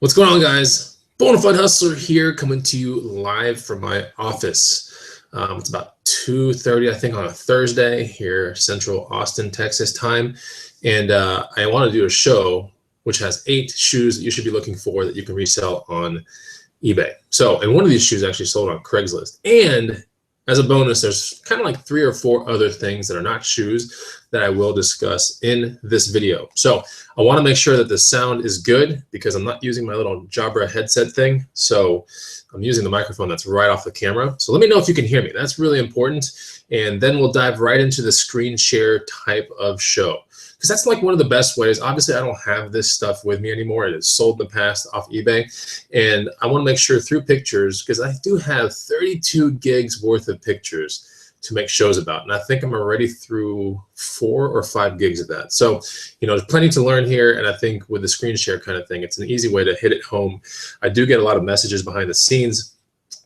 What's going on, guys? Bonafide Hustler here, coming to you live from my office. It's about 2:30, I think, on a Thursday here, Central Austin, Texas time. And I want to do a show which has 8 shoes that you should be looking for that you can resell on eBay. And one of these shoes actually sold on Craigslist. And as a bonus, there's kind of like 3 or 4 other things that are not shoes that I will discuss in this video. So I want to make sure that the sound is good because I'm not using my little Jabra headset thing. So I'm using the microphone that's right off the camera. So let me know if you can hear me. That's really important. And then we'll dive right into the screen share type of show, because that's like one of the best ways. Obviously, I don't have this stuff with me anymore. It is sold in the past off eBay. And I want to make sure through pictures, because I do have 32 gigs worth of pictures to make shows about. And I think I'm already through 4 or 5 gigs of that. So, there's plenty to learn here. And I think with the screen share kind of thing, it's an easy way to hit it home. I do get a lot of messages behind the scenes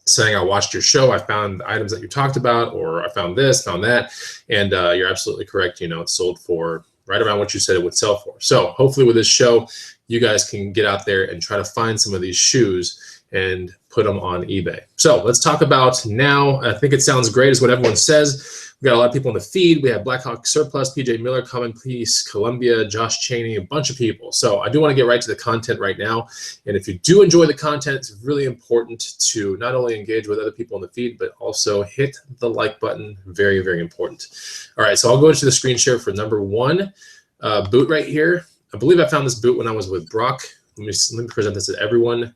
saying, I watched your show, I found the items that you talked about, or I found this, found that. And you're absolutely correct. It's sold for right around what you said it would sell for. So hopefully with this show, you guys can get out there and try to find some of these shoes and put them on eBay. So let's talk about now. I think it sounds great is what everyone says. We got a lot of people in the feed. We have Blackhawk Surplus, PJ Miller, Common Peace, Columbia, Josh Cheney, a bunch of people. So I do want to get right to the content right now. And if you do enjoy the content, it's really important to not only engage with other people in the feed, but also hit the like button. Very, very important. All right, so I'll go into the screen share for number 1 boot right here. I believe I found this boot when I was with Brock. Let me present this to everyone.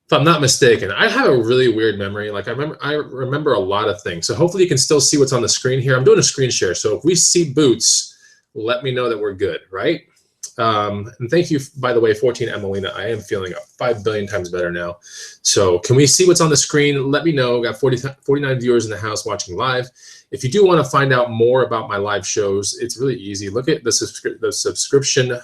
If I'm not mistaken, I have a really weird memory. Like I remember a lot of things. So hopefully you can still see what's on the screen here. I'm doing a screen share. So if we see boots, let me know that we're good, right? And thank you, by the way, 14 Emelina. I am feeling 5 billion times better now. So can we see what's on the screen? Let me know. Got 49 viewers in the house watching live. If you do want to find out more about my live shows, it's really easy. Look at the subscription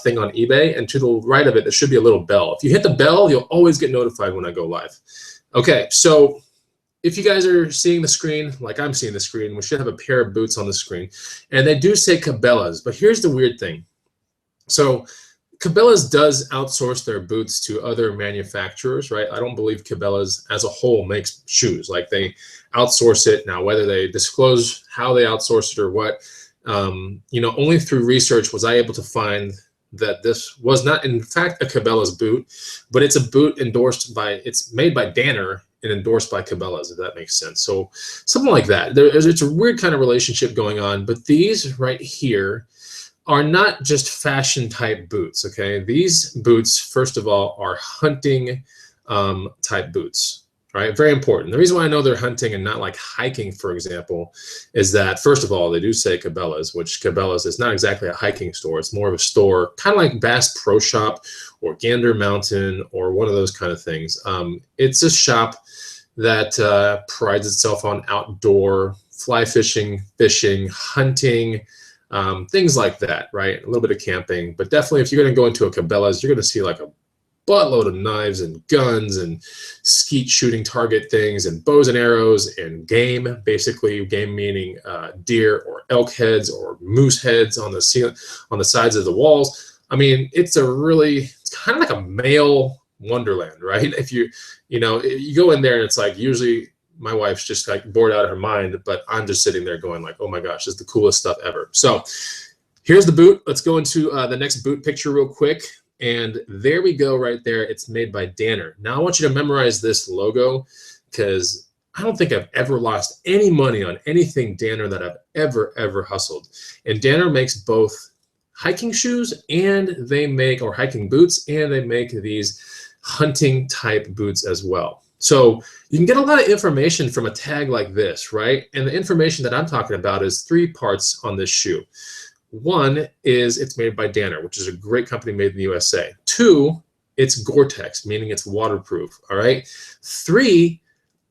thing on eBay, and to the right of it, there should be a little bell. If you hit the bell, you'll always get notified when I go live. Okay, so if you guys are seeing the screen, like I'm seeing the screen, we should have a pair of boots on the screen. And they do say Cabela's, but here's the weird thing. So Cabela's does outsource their boots to other manufacturers, right? I don't believe Cabela's as a whole makes shoes. Like they outsource it. Now, whether they disclose how they outsource it or what, only through research was I able to find that this was not, in fact, a Cabela's boot, but it's a boot it's made by Danner and endorsed by Cabela's, if that makes sense. So something like that. It's a weird kind of relationship going on, but these right here are not just fashion type boots, okay? These boots, first of all, are hunting type boots. Right, very important. The reason why I know they're hunting and not like hiking, for example, is that, first of all, they do say Cabela's, which Cabela's is not exactly a hiking store. It's more of a store, kind of like Bass Pro Shop or Gander Mountain or one of those kind of things. It's a shop that prides itself on outdoor fly fishing, hunting, things like that, right? A little bit of camping. But definitely, if you're going to go into a Cabela's, you're going to see like a buttload of knives and guns and skeet shooting target things and bows and arrows and game, basically game meaning deer or elk heads or moose heads on the sides of the walls. I mean, it's kind of like a male wonderland, right? If you go in there and it's like, usually my wife's just like bored out of her mind, but I'm just sitting there going like, oh my gosh, this is the coolest stuff ever. So here's the boot. Let's go into the next boot picture real quick. And there we go right there. It's made by Danner. Now I want you to memorize this logo because I don't think I've ever lost any money on anything Danner that I've ever hustled. And Danner makes both hiking shoes or hiking boots, and they make these hunting type boots as well. So you can get a lot of information from a tag like this, right? And the information that I'm talking about is 3 parts on this shoe. 1 is it's made by Danner, which is a great company made in the USA. 2, it's Gore-Tex, meaning it's waterproof, all right? 3,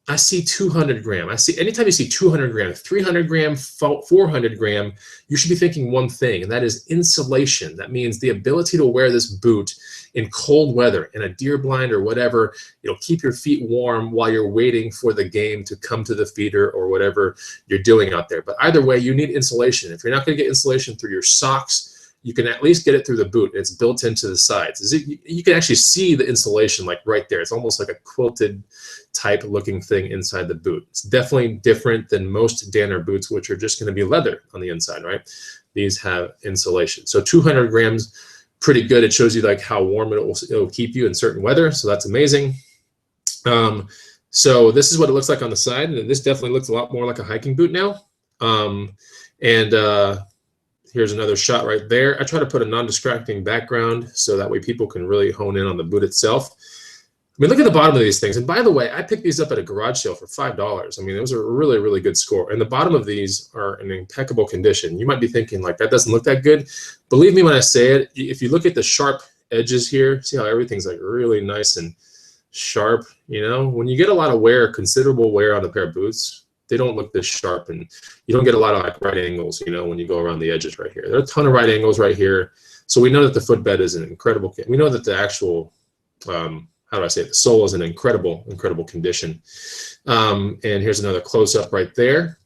I see 200 gram. Anytime you see 200 gram, 300 gram, 400 gram, you should be thinking one thing, and that is insulation. That means the ability to wear this boot in cold weather, in a deer blind or whatever. It'll keep your feet warm while you're waiting for the game to come to the feeder or whatever you're doing out there. But either way, you need insulation. If you're not going to get insulation through your socks, you can at least get it through the boot. It's built into the sides. You can actually see the insulation like right there. It's almost like a quilted type looking thing inside the boot. It's definitely different than most Danner boots, which are just going to be leather on the inside, right? These have insulation. So 200 grams, pretty good. It shows you like how warm it'll keep you in certain weather. So that's amazing. So this is what it looks like on the side. And this definitely looks a lot more like a hiking boot now. Here's another shot right there. I try to put a non-distracting background so that way people can really hone in on the boot itself. I mean, look at the bottom of these things. And by the way, I picked these up at a garage sale for $5. I mean, it was a really, really good score. And the bottom of these are in impeccable condition. You might be thinking like, that doesn't look that good. Believe me when I say it, if you look at the sharp edges here, see how everything's like really nice and sharp, you know? When you get a lot of wear, considerable wear on a pair of boots, they don't look this sharp, and you don't get a lot of like right angles, you know, when you go around the edges right here. There are a ton of right angles right here. So we know that the footbed is an incredible, we know that the actual, how do I say it? The sole is in incredible condition. And here's another close-up right there.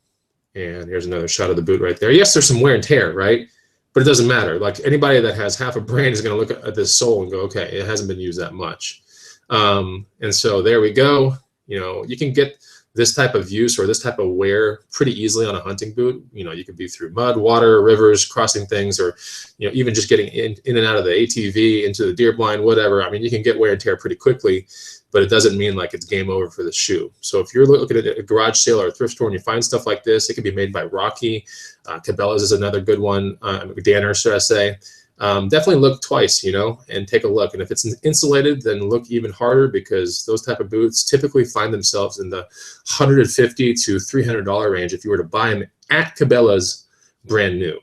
And here's another shot of the boot right there. Yes, there's some wear and tear, right? But it doesn't matter. Like anybody that has half a brain is going to look at this sole and go, okay, it hasn't been used that much. And so there we go. You know, you can get this type of use or this type of wear pretty easily on a hunting boot. You know, you could be through mud, water, rivers, crossing things, or, you know, even just getting in and out of the ATV, into the deer blind, whatever. I mean, you can get wear and tear pretty quickly, but it doesn't mean like it's game over for the shoe. So if you're looking at a garage sale or a thrift store and you find stuff like this, it can be made by Rocky. Cabela's is another good one. Danner, should I say. Definitely look twice, you know, and take a look. And if it's insulated, then look even harder, because those type of boots typically find themselves in the $150 to $300 range if you were to buy them at Cabela's brand new.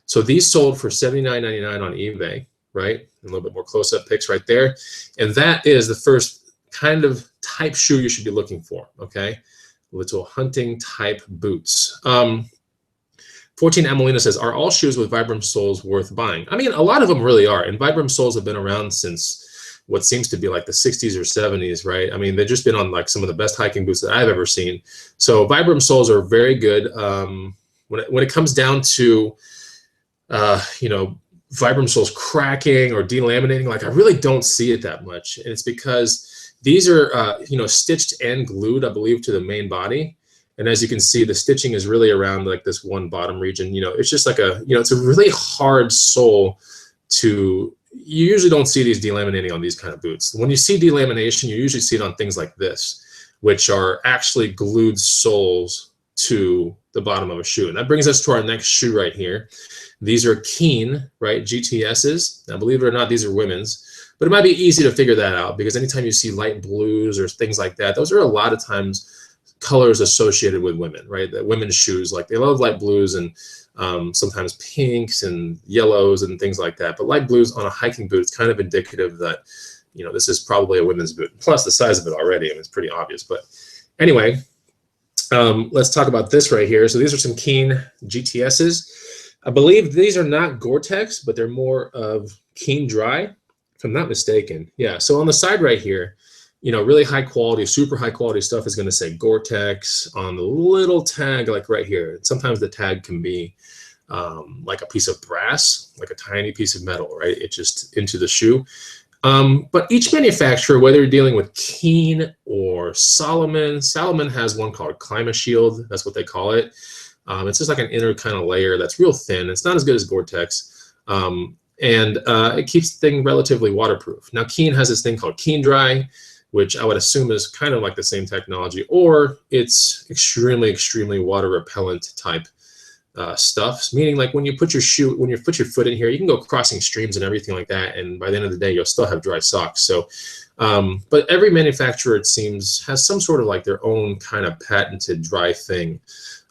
So these sold for $79.99 on eBay, right? A little bit more close-up pics right there. And that is the first kind of type shoe you should be looking for, okay? Little hunting type boots. 14 Amelina says, are all shoes with Vibram soles worth buying? I mean, a lot of them really are. And Vibram soles have been around since what seems to be like the 60s or 70s, right? I mean, they've just been on like some of the best hiking boots that I've ever seen. So Vibram soles are very good. When it comes down to, you know, Vibram soles cracking or delaminating, like I really don't see it that much. And it's because these are, you know, stitched and glued, I believe, to the main body. And as you can see, the stitching is really around like this one bottom region. You know, it's just like a, you know, it's a really hard sole to, you usually don't see these delaminating on these kind of boots. When you see delamination, you usually see it on things like this, which are actually glued soles to the bottom of a shoe. And that brings us to our next shoe right here. These are Keen, right, GTSs. Now, believe it or not, these are women's, but it might be easy to figure that out, because anytime you see light blues or things like that, those are a lot of times colors associated with women, right? That women's shoes, like they love light blues and sometimes pinks and yellows and things like that. But light blues on a hiking boot, it's kind of indicative that, you know, this is probably a women's boot. Plus the size of it already, I mean, it's pretty obvious. But anyway, let's talk about this right here. So these are some Keen GTSs. I believe these are not Gore-Tex, but they're more of Keen Dry, if I'm not mistaken. Yeah, so on the side right here, you know, really high quality, super high quality stuff is going to say Gore-Tex on the little tag, like right here. Sometimes the tag can be like a piece of brass, like a tiny piece of metal, right? It's just into the shoe. But each manufacturer, whether you're dealing with Keen or Salomon has one called ClimaShield. That's what they call it. It's just like an inner kind of layer that's real thin. It's not as good as Gore-Tex. And it keeps the thing relatively waterproof. Now, Keen has this thing called Keen Dry, which I would assume is kind of like the same technology, or it's extremely, extremely water repellent type stuff. Meaning, like when you put your foot in here, you can go crossing streams and everything like that, and by the end of the day, you'll still have dry socks. So, but every manufacturer, it seems, has some sort of like their own kind of patented dry thing.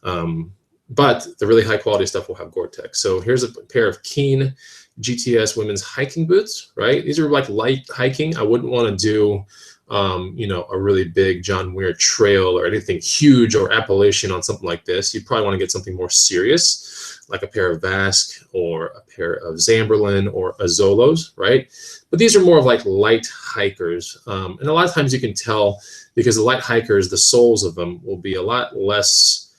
But the really high quality stuff will have Gore-Tex. So here's a pair of Keen GTS women's hiking boots, right? These are like light hiking. I wouldn't want to do you know, a really big John Muir trail or anything huge or Appalachian on something like this. You'd probably want to get something more serious, like a pair of Vasque or a pair of Zamberlan or a Zolos, right? But these are more of like light hikers. And a lot of times you can tell, because the light hikers, the soles of them will be a lot less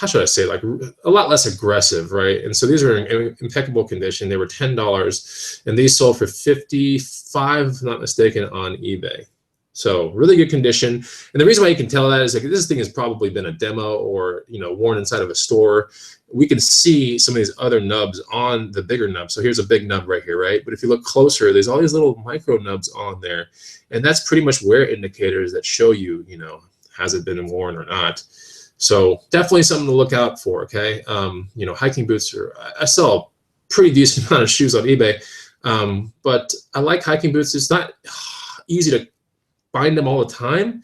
how should I say, like a lot less aggressive, right? And so these are in impeccable condition. They were $10, and these sold for $55, if I'm not mistaken, on eBay. So really good condition. And the reason why you can tell that is like this thing has probably been a demo or, you know, worn inside of a store. We can see some of these other nubs on the bigger nub. So here's a big nub right here, right? But if you look closer, there's all these little micro nubs on there. And that's pretty much wear indicators that show you, you know, has it been worn or not. So definitely something to look out for, okay? You know, hiking boots I sell a pretty decent amount of shoes on eBay, but I like hiking boots. It's not easy to find them all the time,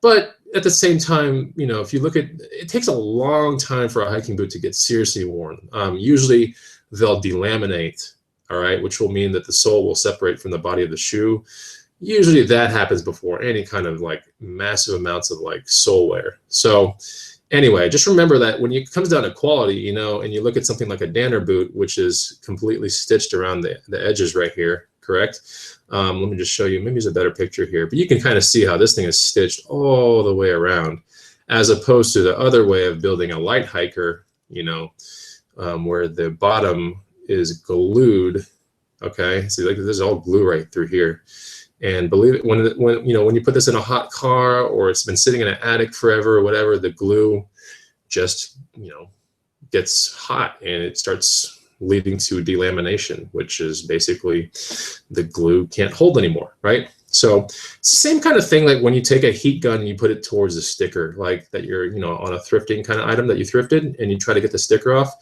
but at the same time, you know, if you look at, it takes a long time for a hiking boot to get seriously worn. Usually they'll delaminate, all right, which will mean that the sole will separate from the body of the shoe. Usually that happens before any kind of like massive amounts of like sole wear. So anyway, just remember that when it comes down to quality, you know, and you look at something like a Danner boot, which is completely stitched around the edges right here, correct? Let me just show you, maybe there's a better picture here, but you can kind of see how this thing is stitched all the way around, as opposed to the other way of building a light hiker, you know, where the bottom is glued. Okay, see, like this is all glue right through here. And believe it, when you know, when you put this in a hot car or it's been sitting in an attic forever or whatever, the glue just, you know, gets hot and it starts leading to delamination, which is basically the glue can't hold anymore, right? So it's the same kind of thing like when you take a heat gun and you put it towards a sticker, like that you're, you know, on a thrifting kind of item that you thrifted and you try to get the sticker off.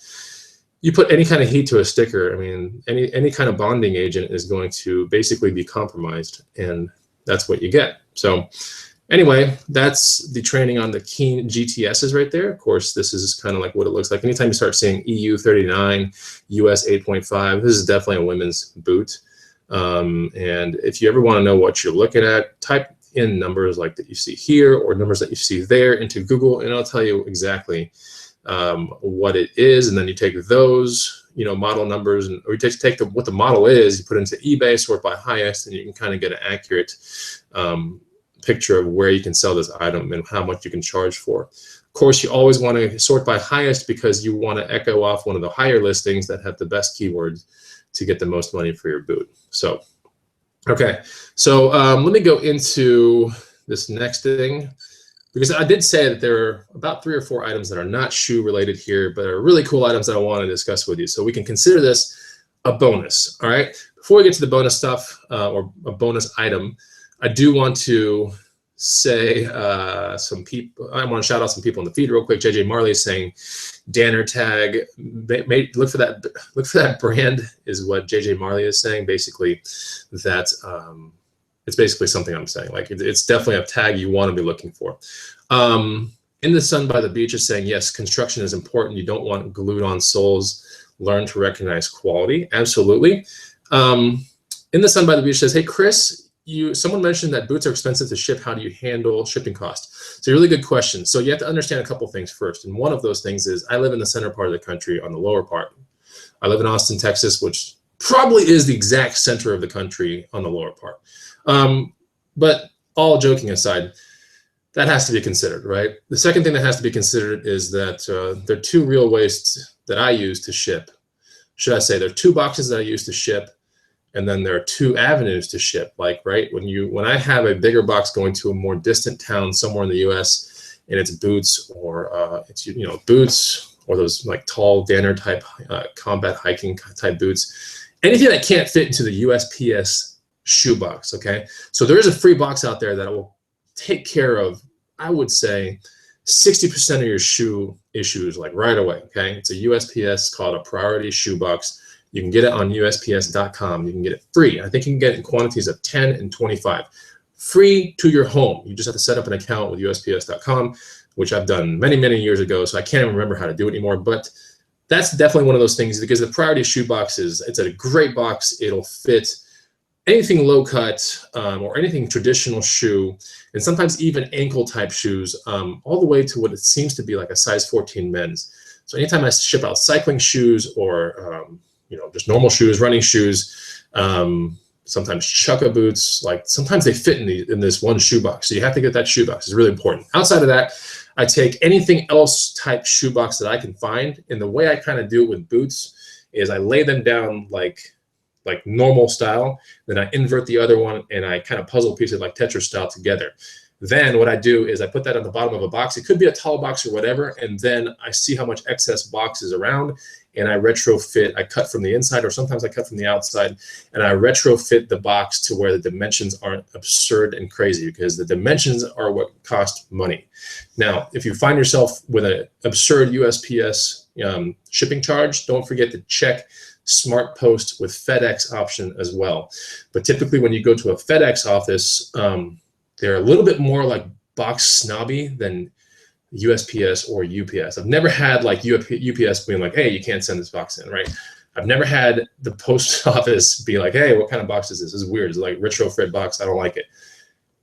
You put any kind of heat to a sticker, I mean, any kind of bonding agent is going to basically be compromised, and that's what you get. So anyway, that's the training on the Keen GTSs right there. Of course, this is kind of like what it looks like. Anytime you start seeing EU 39, US 8.5, this is definitely a women's boot. And if you ever want to know what you're looking at, type in numbers like that you see here or numbers that you see there into Google, and it'll tell you exactly what it is, and then you take those, you know, model numbers, and or you take what the model is, you put it into eBay, sort by highest, and you can kind of get an accurate picture of where you can sell this item and how much you can charge for. Of course, you always want to sort by highest because you want to echo off one of the higher listings that have the best keywords to get the most money for your boot. So, okay, so let me go into this next thing, because I did say that there are about 3 or 4 items that are not shoe related here, but are really cool items that I want to discuss with you. So we can consider this a bonus, all right? Before we get to the bonus stuff or a bonus item, I do want to say some people, I want to shout out some people in the feed real quick. JJ Marley is saying Danner tag, look for that brand is what JJ Marley is saying. Basically that, it's basically something I'm saying, like it's definitely a tag you want to be looking for. In the Sun by the Beach is saying, yes, construction is important. You don't want glued on soles. Learn to quality. Absolutely. In the Sun by the Beach says, hey, Chris, someone mentioned that boots are expensive to ship. How do you handle shipping costs? It's a really good question. So you have to understand a couple things first. And one of those things is I live in the center part of the country on the lower part. I live in Austin, Texas, which probably is the exact center of the country on the lower part. But all joking aside, that has to be considered, right? The second thing that has to be considered is that there are 2 real ways that I use to ship. Should I say there are 2 boxes that I use to ship, and then there are 2 avenues to ship. Like, right, when I have a bigger box going to a more distant town somewhere in the U.S. and it's boots or it's, you know, boots or those like tall Danner type combat hiking type boots, anything that can't fit into the USPS shoebox, okay? So there is a free box out there that will take care of, I would say, 60% of your shoe issues like right away, okay? It's a USPS called a priority shoebox. You can get it on USPS.com. You can get it free. I think you can get it in quantities of 10 and 25. Free to your home. You just have to set up an account with USPS.com, which I've done many, many years ago, so I can't even remember how to do it anymore, but that's definitely one of those things, because the priority shoebox it's a great box. It'll fit anything low cut or anything traditional shoe, and sometimes even ankle type shoes, all the way to what it seems to be like a size 14 men's. So anytime I ship out cycling shoes or you know, just normal shoes, running shoes, sometimes chukka boots, like sometimes they fit in this one shoebox. So you have to get that shoebox. It's really important. Outside of that, I take anything else type shoebox that I can find. And the way I kind of do it with boots is I lay them down like normal style. Then I invert the other one and I kind of puzzle piece it like Tetris style together. Then what I do is I put that on the bottom of a box. It could be a tall box or whatever. And then I see how much excess box is around and I retrofit. I cut from the inside or sometimes I cut from the outside and I retrofit the box to where the dimensions aren't absurd and crazy, because the dimensions are what cost money. Now, if you find yourself with an absurd USPS shipping charge, don't forget to check Smart Post with FedEx option as well. But typically when you go to a FedEx office, they're a little bit more like box snobby than USPS or UPS. I've never had like UPS being like, hey, you can't send this box in, right? I've never had the post office be like, hey, what kind of box is this? This is weird. It's like retrofit box. I don't like it.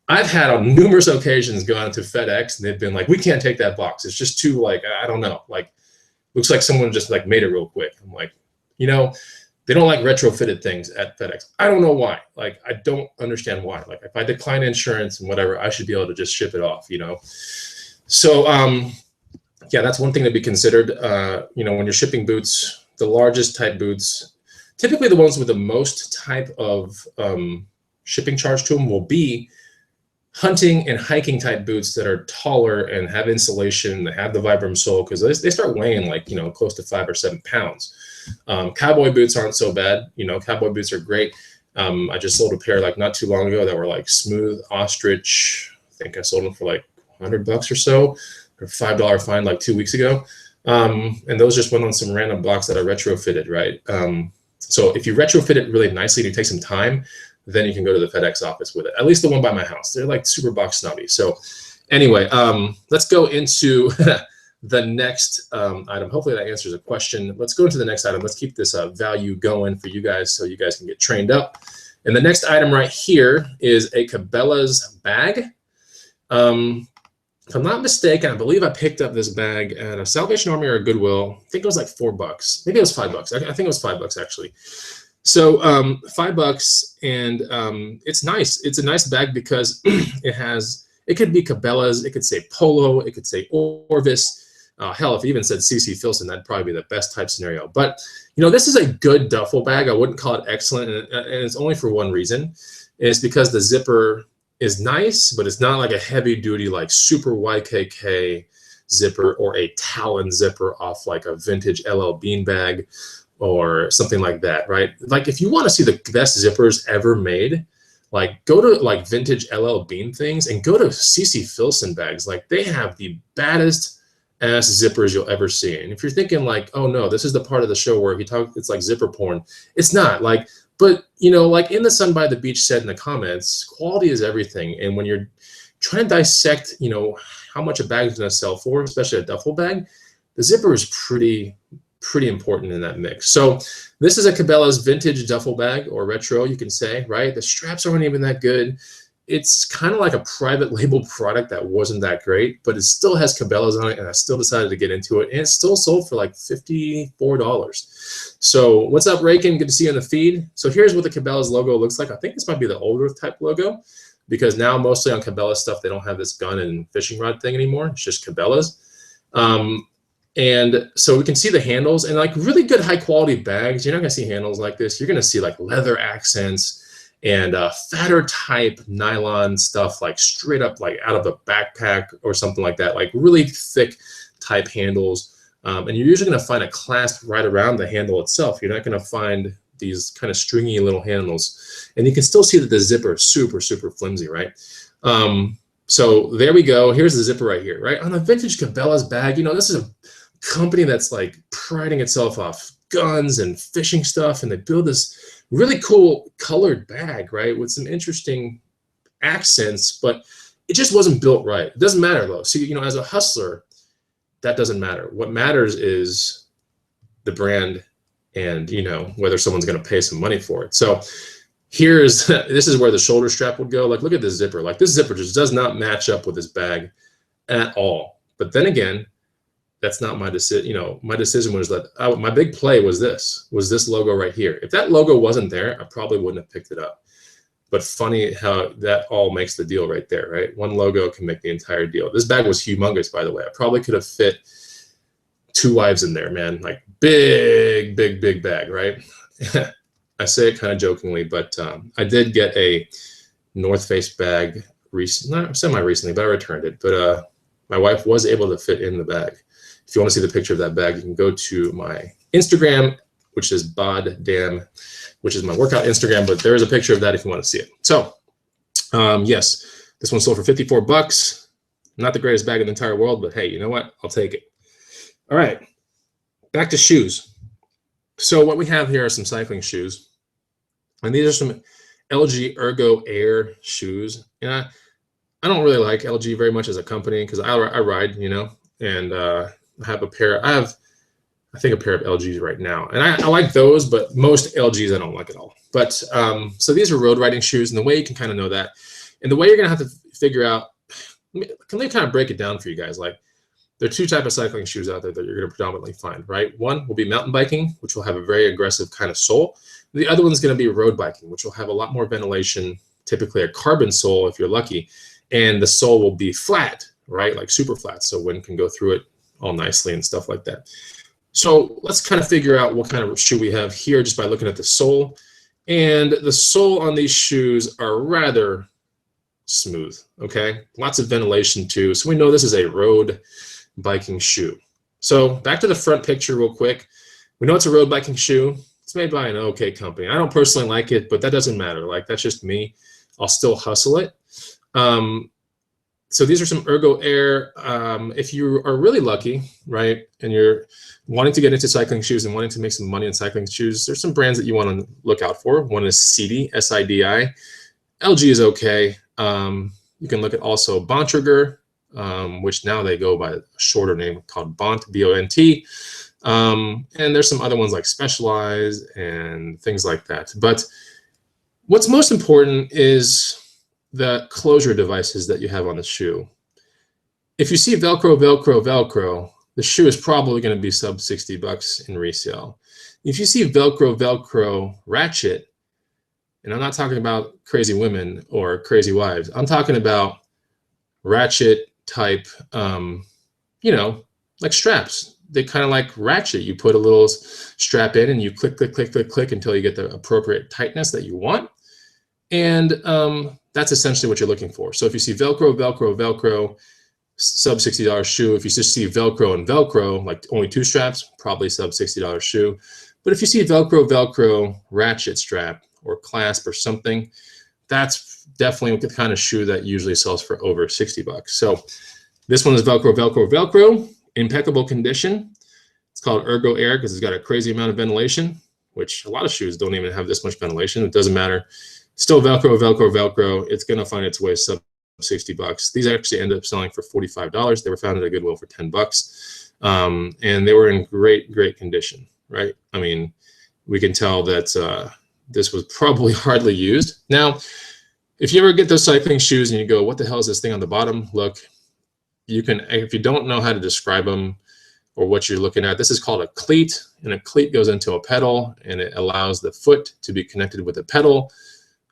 I've had on numerous occasions gone to FedEx and they've been like, we can't take that box. It's just too like, I don't know, like looks like someone just like made it real quick. I'm like, you know, they don't like retrofitted things at FedEx. I don't know why. Like, I don't understand why. Like, if I decline insurance and whatever, I should be able to just ship it off, you know? So, yeah, that's one thing to be considered. You know, when you're shipping boots, the largest type boots, typically the ones with the most type of shipping charge to them will be hunting and hiking type boots that are taller and have insulation, that have the Vibram sole, because they start weighing like, you know, close to 5 or 7 pounds. Cowboy boots aren't so bad. You know, cowboy boots are great. I just sold a pair like not too long ago that were like smooth ostrich. I think I sold them for like $100 or so, or $5 fine like 2 weeks ago. And those just went on some random blocks that I retrofitted, right? So if you retrofit it really nicely and you take some time, then you can go to the FedEx office with it. At least the one by my house. They're like super box snobby. So anyway, let's go into the next item. Hopefully that answers a question. Let's go into the next item. Let's keep this value going for you guys so you guys can get trained up. And the next item right here is a Cabela's bag. If I'm not mistaken, I believe I picked up this bag at a Salvation Army or a Goodwill. I think it was like $4. Maybe it was $5. I think it was $5 actually. So $5, and it's nice. It's a nice bag because it could be Cabela's, it could say Polo, it could say Orvis. Hell, if it even said CC Filson, that'd probably be the best type scenario. But, you know, this is a good duffel bag. I wouldn't call it excellent, and it's only for one reason. It's because the zipper is nice, but it's not like a heavy-duty, like super YKK zipper or a Talon zipper off like a vintage LL Bean bag or something like that, right? Like if you want to see the best zippers ever made, like go to like vintage LL Bean things and go to CC Filson bags. Like they have the baddest ass zippers you'll ever see. And if you're thinking like, oh no, this is the part of the show where he talks, it's like zipper porn. It's not like, but you know, like In the Sun by the Beach said in the comments, quality is everything. And when you're trying to dissect, you know, how much a bag is going to sell for, especially a duffel bag, the zipper is pretty important in that mix. So this is a Cabela's vintage duffel bag, or retro, you can say, right? The straps aren't even that good. It's kind of like a private label product that wasn't that great, but it still has Cabela's on it, and I still decided to get into it, and it's still sold for like $54. So what's up, Rakin? Good to see you on the feed. So here's what the Cabela's logo looks like. I think this might be the older type logo, because now mostly on Cabela's stuff, they don't have this gun and fishing rod thing anymore. It's just Cabela's. And so we can see the handles, and like really good high quality bags. You're not gonna see handles like this. You're gonna see like leather accents and fatter type nylon stuff, like straight up like out of a backpack or something like that, like really thick type handles. And you're usually gonna find a clasp right around the handle itself. You're not gonna find these kind of stringy little handles. And you can still see that the zipper is super, super flimsy, right? So there we go. Here's the zipper right here, right? On a vintage Cabela's bag, you know, this is a company that's like priding itself off guns and fishing stuff, and they build this really cool colored bag, right, with some interesting accents, but it just wasn't built right. It doesn't matter though. So, you know, as a hustler, that doesn't matter. What matters is the brand and, you know, whether someone's going to pay some money for it. So here's, this is where the shoulder strap would go. Like, look at this zipper. Like this zipper just does not match up with this bag at all. But then again, that's not my decision. You know, my decision was that my big play was this logo right here. If that logo wasn't there, I probably wouldn't have picked it up. But funny how that all makes the deal right there, right? One logo can make the entire deal. This bag was humongous, by the way. I probably could have fit 2 wives in there, man. Like big, big, big bag, right? I say it kind of jokingly, but I did get a North Face bag not semi-recently, but I returned it. But my wife was able to fit in the bag. If you want to see the picture of that bag, you can go to my Instagram, which is boddam, which is my workout Instagram, but there is a picture of that if you want to see it. So yes, this one sold for 54 bucks. Not the greatest bag in the entire world, but hey, you know what? I'll take it. All right, back to shoes. So what we have here are some cycling shoes, and these are some LG Ergo Air shoes. And I don't really like LG very much as a company because I ride, you know, and I have a pair. I think a pair of LGs right now, and I like those, but most LGs I don't like at all. But so these are road riding shoes, and the way you can kind of know that, and the way you're gonna have to figure out, can they kind of break it down for you guys? Like, there are 2 types of cycling shoes out there that you're going to predominantly find, right? One will be mountain biking, which will have a very aggressive kind of sole. The other one's going to be road biking, which will have a lot more ventilation, typically a carbon sole if you're lucky, and the sole will be flat, right? Like super flat, so wind can go through it all nicely and stuff like that. So let's kind of figure out what kind of shoe we have here just by looking at the sole. And the sole on these shoes are rather smooth, okay? Lots of ventilation too. So we know this is a road biking shoe. So back to the front picture real quick. We know it's a road biking shoe. It's made by an okay company. I don't personally like it, but that doesn't matter. Like, that's just me. I'll still hustle it. So these are some Ergo Air. If you are really lucky, right, and you're wanting to get into cycling shoes and wanting to make some money in cycling shoes, there's some brands that you want to look out for. One is Sidi, S-I-D-I. LG is okay. You can look at also Bontrager, which now they go by a shorter name called Bont, B-O-N-T. And there's some other ones like Specialized and things like that. But what's most important is the closure devices that you have on the shoe. If you see Velcro, Velcro, Velcro, the shoe is probably going to be sub 60 bucks in resale. If you see Velcro, Velcro ratchet, and I'm not talking about crazy women or crazy wives, I'm talking about ratchet type, you know, like straps. They kind of like ratchet. You put a little strap in and you click, click, click, click, click until you get the appropriate tightness that you want. And that's essentially what you're looking for. So if you see Velcro, Velcro, Velcro, sub $60 shoe. If you just see Velcro and Velcro, like only 2 straps, probably sub $60 shoe. But if you see Velcro, Velcro, ratchet strap or clasp or something, that's definitely the kind of shoe that usually sells for over 60 bucks. So this one is Velcro, Velcro, Velcro, impeccable condition. It's called Ergo Air because it's got a crazy amount of ventilation, which a lot of shoes don't even have this much ventilation. It doesn't matter. Still Velcro, Velcro, Velcro. It's going to find its way sub 60 bucks. These actually ended up selling for $45. They were found at a Goodwill for 10 bucks. And they were in great, great condition, right? I mean, we can tell that this was probably hardly used. Now, if you ever get those cycling shoes and you go, what the hell is this thing on the bottom? Look, you can, if you don't know how to describe them or what you're looking at, this is called a cleat, and a cleat goes into a pedal and it allows the foot to be connected with a pedal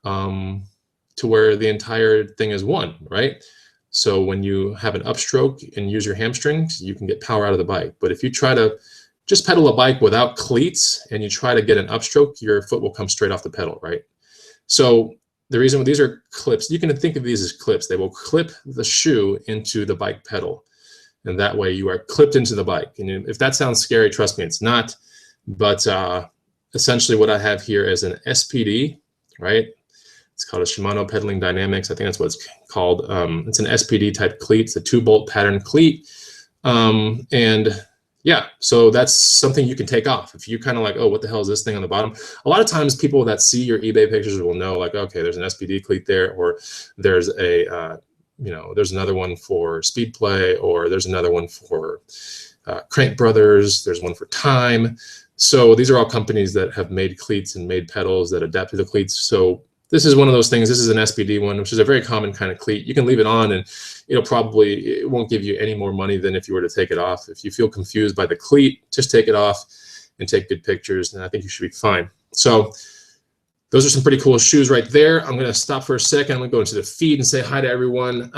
to where the entire thing is one, right? So when you have an upstroke and use your hamstrings, you can get power out of the bike. But if you try to just pedal a bike without cleats and you try to get an upstroke, your foot will come straight off the pedal, right? So the reason these are clips, you can think of these as clips. They will clip the shoe into the bike pedal. And that way you are clipped into the bike. And if that sounds scary, trust me, it's not. But essentially what I have here is an SPD, right? It's called a Shimano Pedaling Dynamics. I think that's what it's called. It's an SPD type cleat. It's a 2-bolt pattern cleat. And yeah, so that's something you can take off. If you kind of like, oh, what the hell is this thing on the bottom? A lot of times people that see your eBay pictures will know like, okay, there's an SPD cleat there, or there's a, you know, there's another one for Speed Play, or there's another one for Crank Brothers. There's one for Time. So these are all companies that have made cleats and made pedals that adapt to the cleats. So this is one of those things. This is an SPD one, which is a very common kind of cleat. You can leave it on and it won't give you any more money than if you were to take it off. If you feel confused by the cleat, just take it off and take good pictures, and I think you should be fine. So those are some pretty cool shoes right there. I'm going to stop for a second. I'm going to go into the feed and say hi to everyone.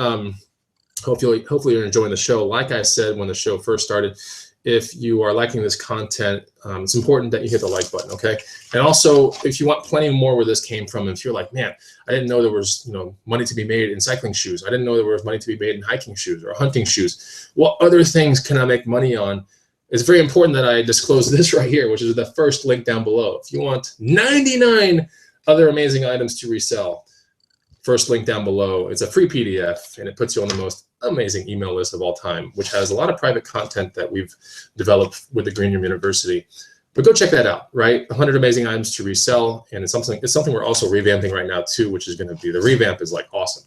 Hopefully you're enjoying the show. Like I said when the show first started, if you are liking this content, it's important that you hit the like button, okay? And also, if you want plenty more where this came from, if you're like, man, I didn't know there was money to be made in cycling shoes. I didn't know there was money to be made in hiking shoes or hunting shoes. What other things can I make money on? It's very important that I disclose this right here, which is the first link down below. If you want 99 other amazing items to resell, first link down below. It's a free PDF, and it puts you on the most amazing email list of all time, which has a lot of private content that we've developed with the Green Room University. But go check that out, right? 100 amazing items to resell, and it's something we're also revamping right now too, which is going to be, the revamp is like awesome.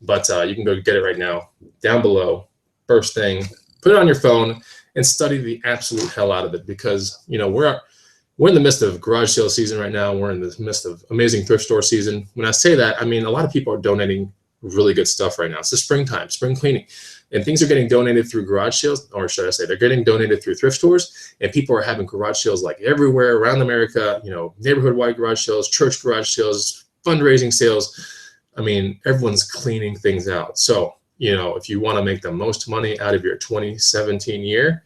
But you can go get it right now down below. First thing, put it on your phone and study the absolute hell out of it, because we're in the midst of garage sale season right now. We're in the midst of amazing thrift store season. When I say that, I mean a lot of people are donating really good stuff right now. It's the springtime, spring cleaning, and things are getting donated through garage sales, or should I say they're getting donated through thrift stores, and people are having garage sales like everywhere around America, neighborhood-wide garage sales, church garage sales, fundraising sales. I mean, everyone's cleaning things out. So, if you want to make the most money out of your 2017 year,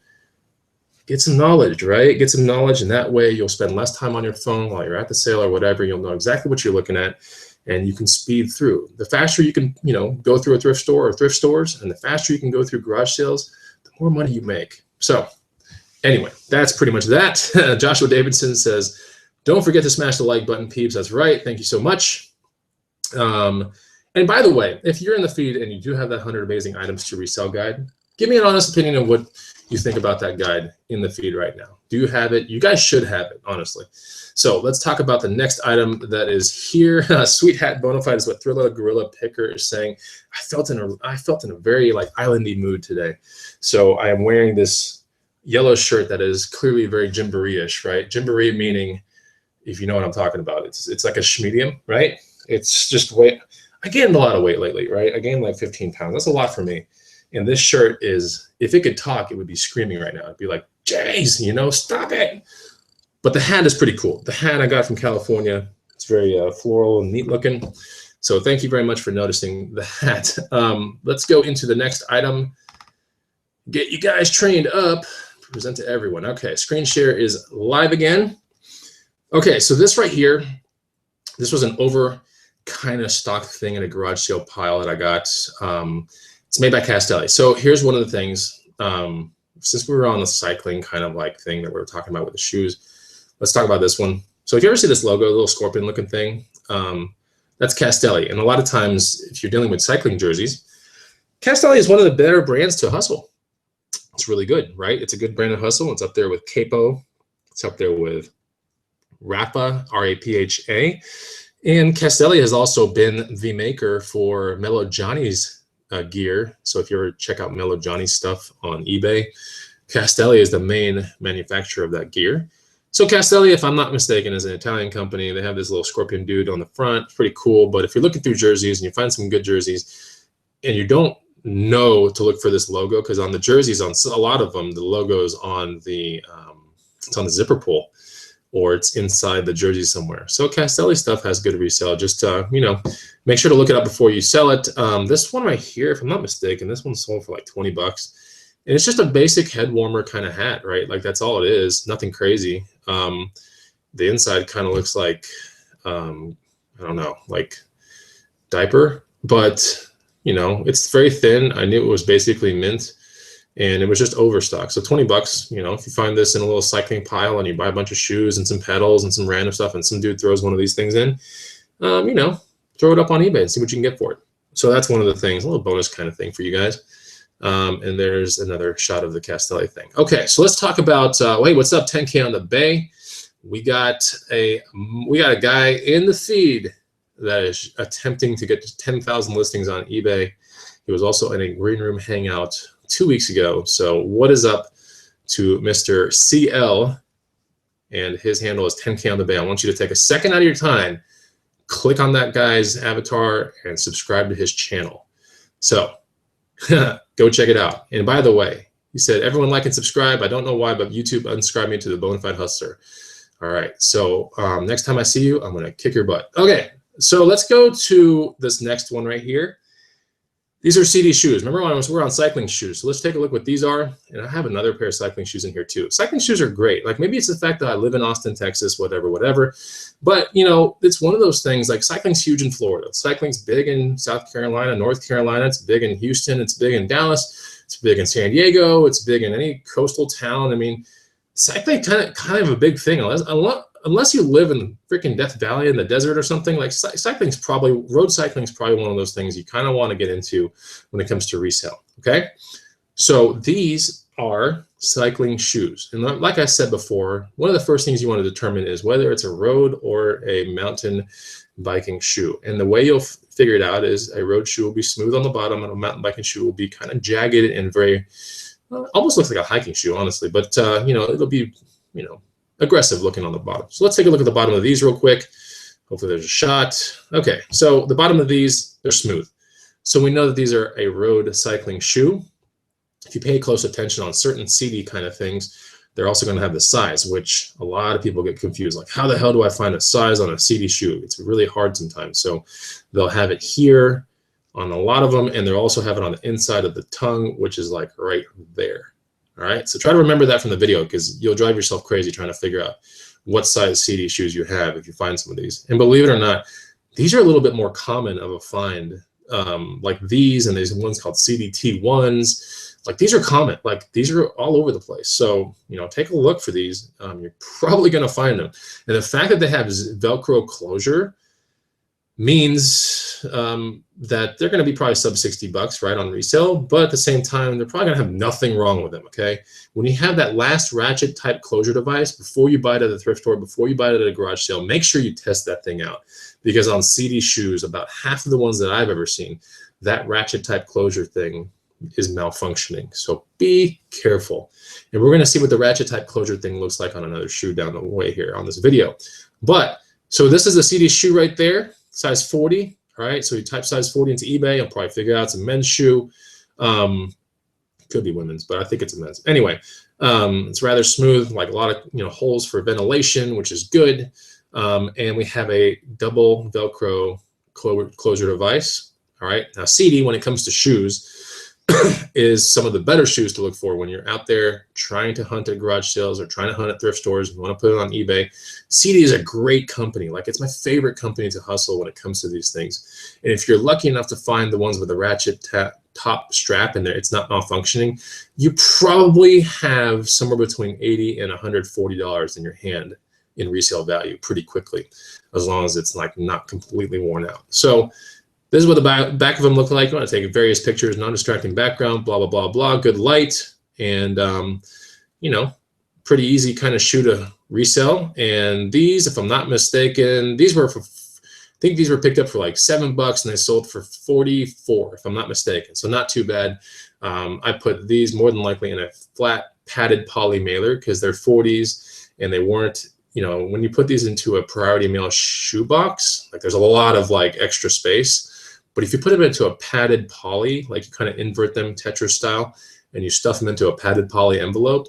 get some knowledge, right? Get some knowledge, and that way you'll spend less time on your phone while you're at the sale or whatever. You'll know exactly what you're looking at, and you can speed through. The faster you can, go through a thrift store or thrift stores, and the faster you can go through garage sales, the more money you make. So anyway, that's pretty much that. Joshua Davidson says, don't forget to smash the like button, peeps. That's right. Thank you so much. And by the way, if you're in the feed and you do have that 100 amazing items to resell guide, give me an honest opinion of what you think about that guide in the feed right now. Do you have it? You guys should have it, honestly. So let's talk about the next item that is here. Sweet Hat Bonafide is what Thrilla Gorilla Picker is saying. I felt in a very islandy mood today. So I am wearing this yellow shirt that is clearly very Gymboree-ish, right? Gymboree meaning, if you know what I'm talking about, it's like a medium, right? It's just weight. I gained a lot of weight lately, right? I gained like 15 pounds. That's a lot for me. And this shirt is, if it could talk, it would be screaming right now. It'd be like, Jays, stop it. But the hat is pretty cool. The hat I got from California. It's very floral and neat looking. So thank you very much for noticing the hat. Let's go into the next item. Get you guys trained up. Present to everyone. Okay, screen share is live again. Okay, so this right here, this was an over kind of stock thing in a garage sale pile that I got. It's made by Castelli. So here's one of the things. Since we were on the cycling kind of thing that we were talking about with the shoes, let's talk about this one. So if you ever see this logo, the little scorpion looking thing, that's Castelli. And a lot of times, if you're dealing with cycling jerseys, Castelli is one of the better brands to hustle. It's really good, right? It's a good brand of hustle. It's up there with Capo. It's up there with Rapha, R-A-P-H-A. And Castelli has also been the maker for Mellow Johnny's gear. So if you ever check out Mellow Johnny's stuff on eBay, Castelli is the main manufacturer of that gear. So Castelli, if I'm not mistaken, is an Italian company. They have this little scorpion dude on the front. It's pretty cool. But if you're looking through jerseys and you find some good jerseys and you don't know to look for this logo, because on the jerseys, on a lot of them, the logo is on the it's on the zipper pull, or it's inside the jersey somewhere. So Castelli stuff has good resale. Just make sure to look it up before you sell it. This one right here, if I'm not mistaken, this one sold for like 20 bucks. And it's just a basic head warmer kind of hat, right? Like that's all it is, nothing crazy. The inside kind of looks like, I don't know, like diaper, but it's very thin. I knew it was basically mint, and it was just overstock. So 20 bucks, if you find this in a little cycling pile and you buy a bunch of shoes and some pedals and some random stuff, and some dude throws one of these things in, throw it up on eBay and see what you can get for it. So that's one of the things, a little bonus kind of thing for you guys. And there's another shot of the Castelli thing. Okay, so let's talk about, wait, what's up, 10K on the Bay? We got a guy in the feed that is attempting to get to 10,000 listings on eBay. He was also in a Green Room Hangout 2 weeks ago. So what is up to Mr. CL? And his handle is 10K on the Bay. I want you to take a second out of your time, click on that guy's avatar, and subscribe to his channel. So go check it out. And by the way, he said, everyone like and subscribe. I don't know why, but YouTube unsubscribed me to the Bonafide Hustler. All right, so next time I see you, I'm gonna kick your butt. Okay, so let's go to this next one right here. These are CD shoes. Remember when we're on cycling shoes? So let's take a look what these are. And I have another pair of cycling shoes in here too. Cycling shoes are great. Like maybe it's the fact that I live in Austin, Texas, whatever. But you know, it's one of those things, like cycling's huge in Florida. Cycling's big in South Carolina, North Carolina. It's big in Houston. It's big in Dallas. It's big in San Diego. It's big in any coastal town. I mean, cycling kind of a big thing. Unless you live in the freaking Death Valley in the desert or something, like road cycling is probably one of those things you kind of want to get into when it comes to resale, okay? So these are cycling shoes. And like I said before, one of the first things you want to determine is whether it's a road or a mountain biking shoe. And the way you'll figure it out is a road shoe will be smooth on the bottom and a mountain biking shoe will be kind of jagged and very, almost looks like a hiking shoe, honestly, but you know, it'll be, you know, aggressive looking on the bottom. So let's take a look at the bottom of these real quick. Hopefully there's a shot. Okay, so the bottom of these, they're smooth. So we know that these are a road cycling shoe. If you pay close attention on certain CD kind of things, they're also going to have the size, which a lot of people get confused. Like, how the hell do I find a size on a CD shoe? It's really hard sometimes. So they'll have it here on a lot of them, and they'll also have it on the inside of the tongue, which is like right there. All right, so try to remember that from the video because you'll drive yourself crazy trying to figure out what size CD shoes you have if you find some of these. And believe it or not, these are a little bit more common of a find, like these, and there's ones called CDT1s. Like these are common, like these are all over the place. So, you know, take a look for these. You're probably gonna find them. And the fact that they have Velcro closure means that they're going to be probably sub 60 bucks, right, on resale, but at the same time, they're probably going to have nothing wrong with them, okay? When you have that last ratchet type closure device, before you buy it at the thrift store, before you buy it at a garage sale, make sure you test that thing out, because on CD shoes, about half of the ones that I've ever seen, that ratchet type closure thing is malfunctioning. So be careful. And we're going to see what the ratchet type closure thing looks like on another shoe down the way here on this video. But so this is a CD shoe right there, size 40. All right, so you type size 40 into eBay, you'll probably figure out it's a men's shoe. Could be women's, but I think it's a men's. Anyway, it's rather smooth, like a lot of holes for ventilation, which is good. And we have a double Velcro closure device. All right, now CD, when it comes to shoes, is some of the better shoes to look for when you're out there trying to hunt at garage sales or trying to hunt at thrift stores. You want to put it on eBay. CD is a great company. Like, it's my favorite company to hustle when it comes to these things. And if you're lucky enough to find the ones with the ratchet top strap in there, it's not malfunctioning, you probably have somewhere between $80 and $140 in your hand in resale value pretty quickly, as long as it's like not completely worn out. So this is what the back of them look like. You want to take various pictures, non-distracting background, blah, blah, blah, blah, good light, and, pretty easy kind of shoe to resell. And these, if I'm not mistaken, these were for, I think these were picked up for like $7 and they sold for 44, if I'm not mistaken. So not too bad. I put these more than likely in a flat padded poly mailer because they're 40s and they weren't, when you put these into a priority mail shoe box, like there's a lot of like extra space. But if you put them into a padded poly, like you kind of invert them Tetris style, and you stuff them into a padded poly envelope,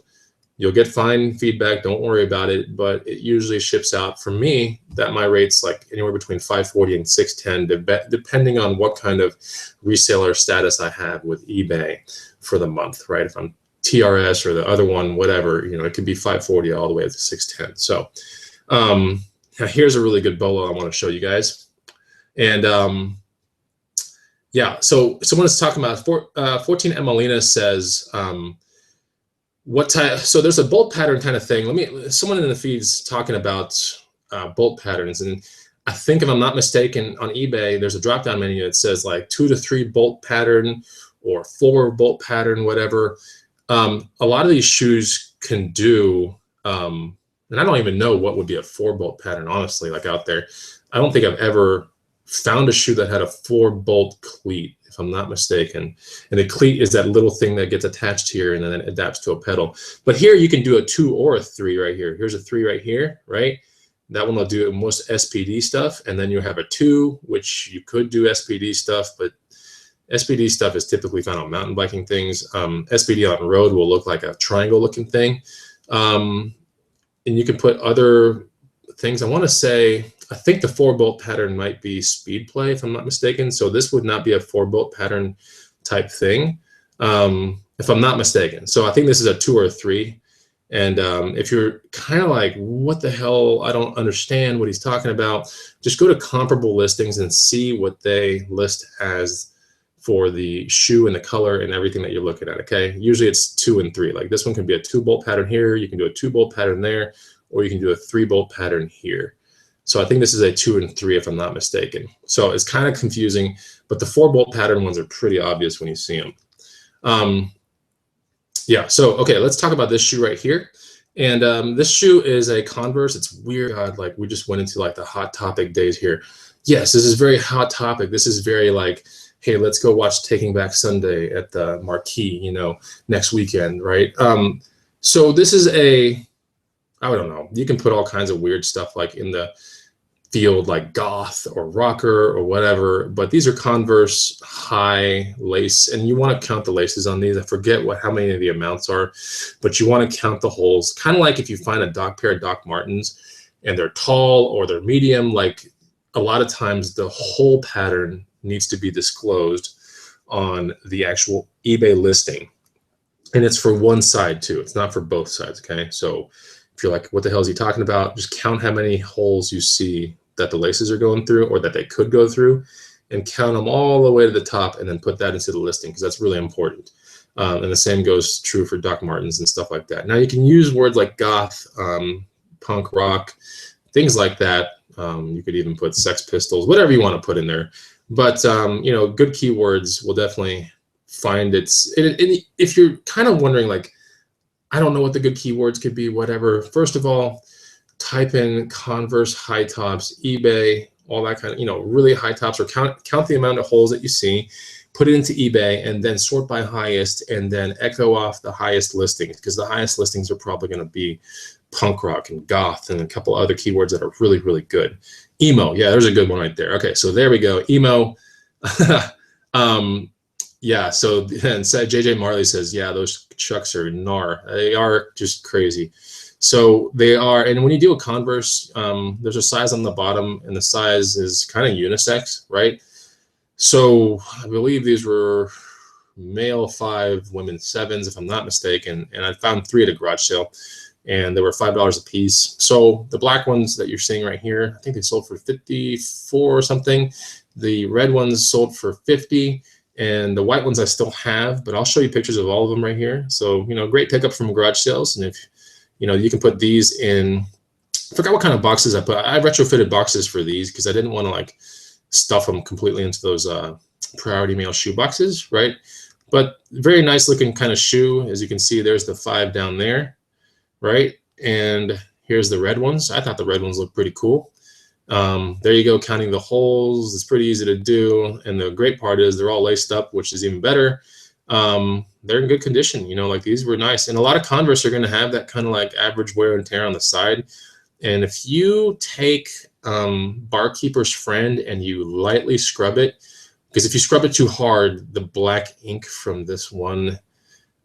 you'll get fine feedback. Don't worry about it. But it usually ships out, for me, that my rate's like anywhere between $540 and $610, depending on what kind of reseller status I have with eBay for the month, right? If I'm TRS or the other one, whatever, it could be $540 all the way up to $610. So now here's a really good bolo I want to show you guys. And yeah, so someone is talking about 14 Emelina says, what type? So there's a bolt pattern kind of thing. Someone in the feed's talking about bolt patterns, and I think, if I'm not mistaken, on eBay there's a drop-down menu that says like 2 to 3 bolt pattern or 4 bolt pattern, whatever. A lot of these shoes can do, and I don't even know what would be a 4 bolt pattern, honestly, like out there. I don't think I've ever found a shoe that had a 4 bolt cleat, if I'm not mistaken. And the cleat is that little thing that gets attached here and then it adapts to a pedal. But here you can do a 2 or a 3 right here. Here's a 3 right here, right? That one will do most SPD stuff. And then you have a 2, which you could do SPD stuff, but SPD stuff is typically found on mountain biking things. SPD on road will look like a triangle looking thing. And you can put other things. I want to say, I think the 4-bolt pattern might be speed play, if I'm not mistaken. So this would not be a 4-bolt pattern type thing, if I'm not mistaken. So I think this is a 2 or a 3. And if you're kind of like, what the hell, I don't understand what he's talking about, just go to comparable listings and see what they list as for the shoe and the color and everything that you're looking at, okay? Usually it's 2 and 3. Like this one can be a 2-bolt pattern here, you can do a 2-bolt pattern there, or you can do a 3-bolt pattern here. So I think this is a 2 and 3 if I'm not mistaken. So it's kind of confusing, but the 4-bolt pattern ones are pretty obvious when you see them. Yeah, so okay, let's talk about this shoe right here. And this shoe is a Converse. It's weird, God, like we just went into like the hot topic days here. Yes, this is very hot topic. This is very like, hey, let's go watch Taking Back Sunday at the Marquee, you know, next weekend, right? So this is a, I don't know, you can put all kinds of weird stuff like in the field, like goth or rocker or whatever, but these are Converse high lace, and you want to count the laces on these. I forget how many of the amounts are, but you want to count the holes. Kind of like if you find a pair of Doc Martens and they're tall or they're medium, like a lot of times the whole pattern needs to be disclosed on the actual eBay listing. And it's for one side too. It's not for both sides, okay? So if you're like, what the hell is he talking about? Just count how many holes you see that the laces are going through or that they could go through, and count them all the way to the top and then put that into the listing, because that's really important. And the same goes true for Doc Martens and stuff like that. Now you can use words like goth, punk rock, things like that. You could even put Sex Pistols, whatever you want to put in there. But you know, good keywords will definitely find if you're kind of wondering like, I don't know what the good keywords could be, whatever. First of all, type in Converse high tops, eBay, all that kind of, you know, really high tops, or count the amount of holes that you see, put it into eBay, and then sort by highest, and then echo off the highest listings, because the highest listings are probably going to be punk rock and goth and a couple other keywords that are really, really good. Emo, yeah, there's a good one right there. Okay, so there we go, emo. Yeah, so and JJ Marley says, yeah, those Chucks are gnar. They are just crazy. So they are, and when you do a Converse, there's a size on the bottom, and the size is kind of unisex, right? So I believe these were male 5, women 7s, if I'm not mistaken, and I found 3 at a garage sale, and they were $5 a piece. So the black ones that you're seeing right here, I think they sold for 54 or something. The red ones sold for 50. And the white ones I still have, but I'll show you pictures of all of them right here. So, you know, great pickup from garage sales. And if, you know, you can put these in, I forgot what kind of boxes I put. I retrofitted boxes for these because I didn't want to like stuff them completely into those priority mail shoe boxes, right? But very nice looking kind of shoe. As you can see, there's the 5 down there, right? And here's the red ones. I thought the red ones looked pretty cool. There you go, counting the holes. It's pretty easy to do, and the great part is they're all laced up, which is even better. They're in good condition, you know, like these were nice. And a lot of Converse are going to have that kind of like average wear and tear on the side. And if you take Barkeeper's Friend and you lightly scrub it, because if you scrub it too hard, the black ink from this one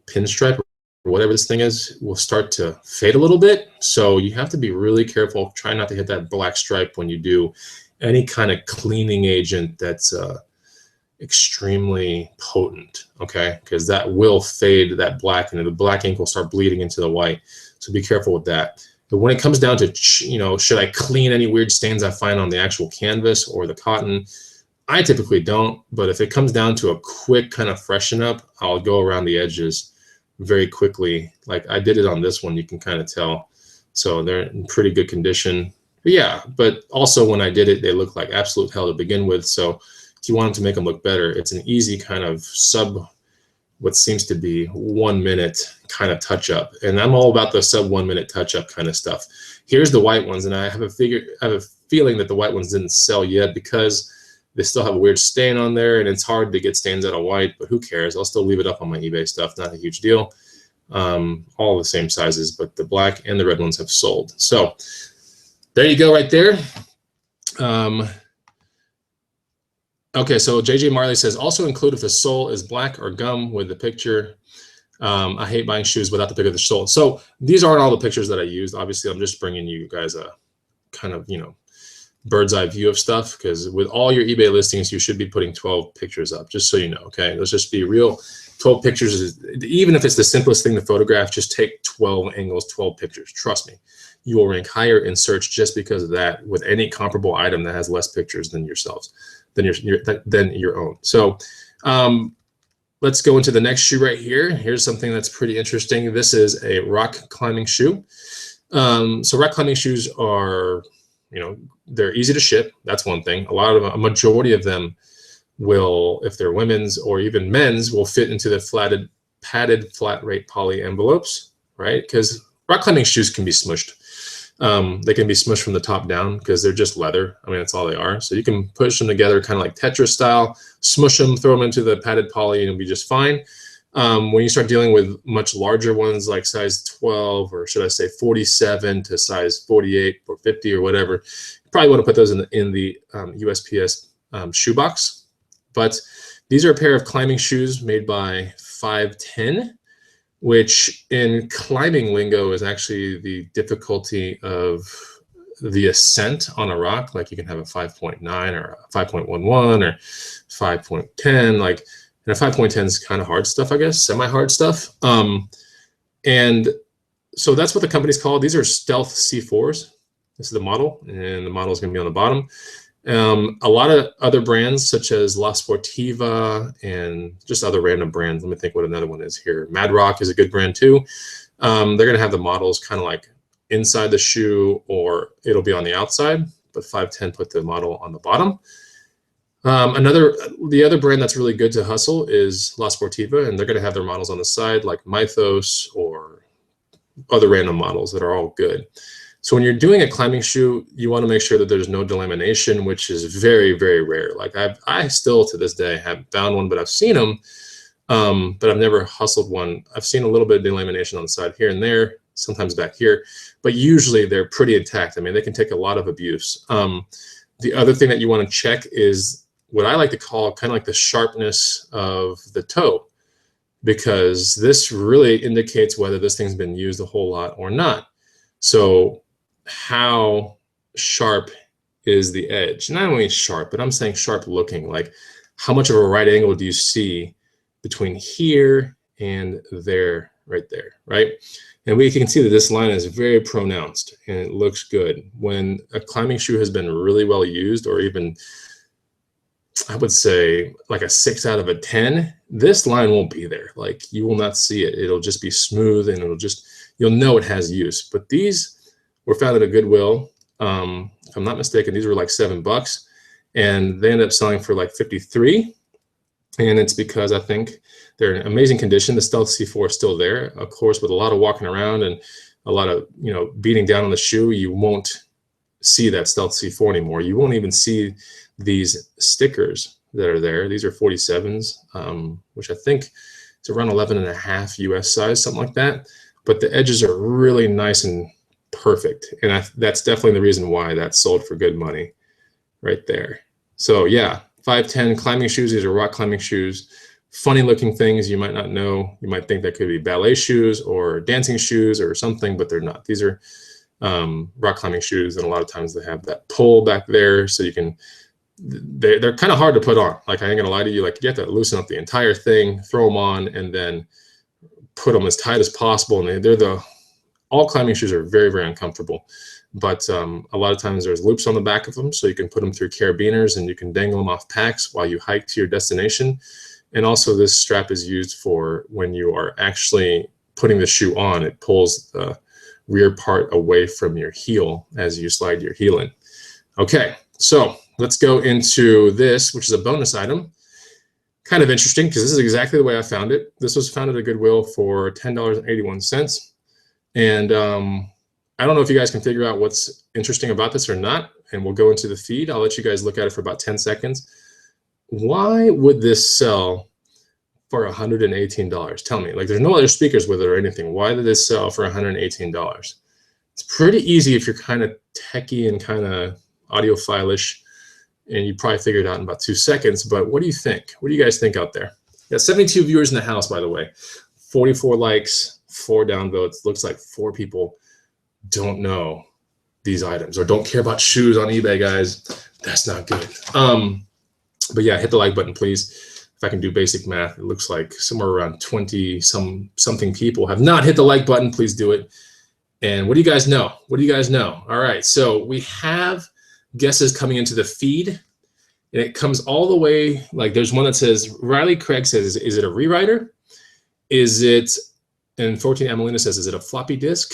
pinstripe or whatever this thing is will start to fade a little bit. So you have to be really careful. Try not to hit that black stripe when you do any kind of cleaning agent that's extremely potent, okay? Because that will fade that black, and the black ink will start bleeding into the white. So be careful with that. But when it comes down to, you know, should I clean any weird stains I find on the actual canvas or the cotton? I typically don't, but if it comes down to a quick kind of freshen up, I'll go around the edges very quickly. Like I did it on this one, you can kind of tell. So they're in pretty good condition. But yeah, but also when I did it, they look like absolute hell to begin with. So if you want to make them look better, it's an easy kind of what seems to be 1 minute kind of touch up. And I'm all about the sub 1 minute touch up kind of stuff. Here's the white ones, and I have a feeling that the white ones didn't sell yet because they still have a weird stain on there, and it's hard to get stains out of white, but who cares? I'll still leave it up on my eBay stuff, not a huge deal. All the same sizes, but the black and the red ones have sold. So there you go right there. Okay, so JJ Marley says, also include if the sole is black or gum with the picture. I hate buying shoes without the pic of the sole. So these aren't all the pictures that I used. Obviously, I'm just bringing you guys a kind of, bird's eye view of stuff, because with all your eBay listings, you should be putting 12 pictures up, just so you know, okay? Let's just be real. 12 pictures is, even if it's the simplest thing to photograph, just take 12 angles, 12 pictures. Trust me, you will rank higher in search just because of that with any comparable item that has less pictures than yourselves, than your own. So let's go into the next shoe right here. Here's something that's pretty interesting. This is a rock climbing shoe. So rock climbing shoes are, they're easy to ship. That's one thing. A majority of them will, if they're women's or even men's, will fit into the padded flat rate poly envelopes, right? Because rock climbing shoes can be smushed. They can be smushed from the top down because they're just leather. I mean, that's all they are. So you can push them together kind of like Tetris style, smush them, throw them into the padded poly, and it'll be just fine. When you start dealing with much larger ones like size 12, or should I say 47 to size 48 or 50 or whatever, you probably want to put those in the USPS shoebox. But these are a pair of climbing shoes made by 510, which in climbing lingo is actually the difficulty of the ascent on a rock. Like you can have a 5.9 or a 5.11 or 5.10, like. And a 5.10 is kind of hard stuff, I guess, semi-hard stuff. And so that's what the company's called. These are Stealth C4s. This is the model, and the model is going to be on the bottom. A lot of other brands, such as La Sportiva and just other random brands. Let me think what another one is here. Mad Rock is a good brand too. They're going to have the models kind of like inside the shoe, or it'll be on the outside, but 510 put the model on the bottom. The other brand that's really good to hustle is La Sportiva, and they're going to have their models on the side like Mythos or other random models that are all good. So when you're doing a climbing shoe, you want to make sure that there's no delamination, which is very, very rare. Like I still to this day haven't found one, but I've seen them, but I've never hustled one. I've seen a little bit of delamination on the side here and there, sometimes back here, but usually they're pretty intact. I mean, they can take a lot of abuse. The other thing that you want to check is what I like to call kind of like the sharpness of the toe, because this really indicates whether this thing's been used a whole lot or not. So how sharp is the edge? Not only sharp, but I'm saying sharp looking, like how much of a right angle do you see between here and there, right there, right? And we can see that this line is very pronounced and it looks good. When a climbing shoe has been really well used, or even I would say like a 6 out of a 10, this line won't be there. Like you will not see it. It'll just be smooth, and you'll know it has use. But these were found at a Goodwill. If I'm not mistaken, these were like $7, and they ended up selling for like 53. And it's because I think they're in amazing condition. The Stealth C4 is still there, of course, with a lot of walking around and a lot of, beating down on the shoe. You won't see that Stealth C4 anymore. You won't even see these stickers that are there. These are 47s, which I think it's around 11.5 US size, something like that. But the edges are really nice and perfect. And that's definitely the reason why that's sold for good money right there. So yeah, 510 climbing shoes. These are rock climbing shoes. Funny looking things you might not know. You might think that could be ballet shoes or dancing shoes or something, but they're not. These are rock climbing shoes, and a lot of times they have that pull back there, so you can, they're kind of hard to put on. Like, I ain't gonna lie to you, like you have to loosen up the entire thing, throw them on, and then put them as tight as possible. And all climbing shoes are very, very uncomfortable, but a lot of times there's loops on the back of them, so you can put them through carabiners and you can dangle them off packs while you hike to your destination. And also this strap is used for when you are actually putting the shoe on. It pulls the rear part away from your heel as you slide your heel in. Okay, so let's go into this, which is a bonus item. Kind of interesting because this is exactly the way I found it. This was found at a Goodwill for $10.81. And I don't know if you guys can figure out what's interesting about this or not. And we'll go into the feed. I'll let you guys look at it for about 10 seconds. Why would this sell for $118? Tell me. Like, there's no other speakers with it or anything. Why did this sell for $118? It's pretty easy if you're kind of techie and kind of audiophile-ish, and you probably figure it out in about 2 seconds. But what do you think? What do you guys think out there? Got 72 viewers in the house, by the way. 44 likes, 4 downvotes. Looks like 4 people don't know these items, or don't care about shoes on eBay, guys. That's not good. But yeah, hit the like button, please. If I can do basic math, it looks like somewhere around 20 something people have not hit the like button. Please do it. And what do you guys know? What do you guys know? All right, so we have guesses coming into the feed, and it comes all the way, like there's one that says, Riley Craig says, is it a rewriter? Is it, and 14 Emelina says, is it a floppy disk?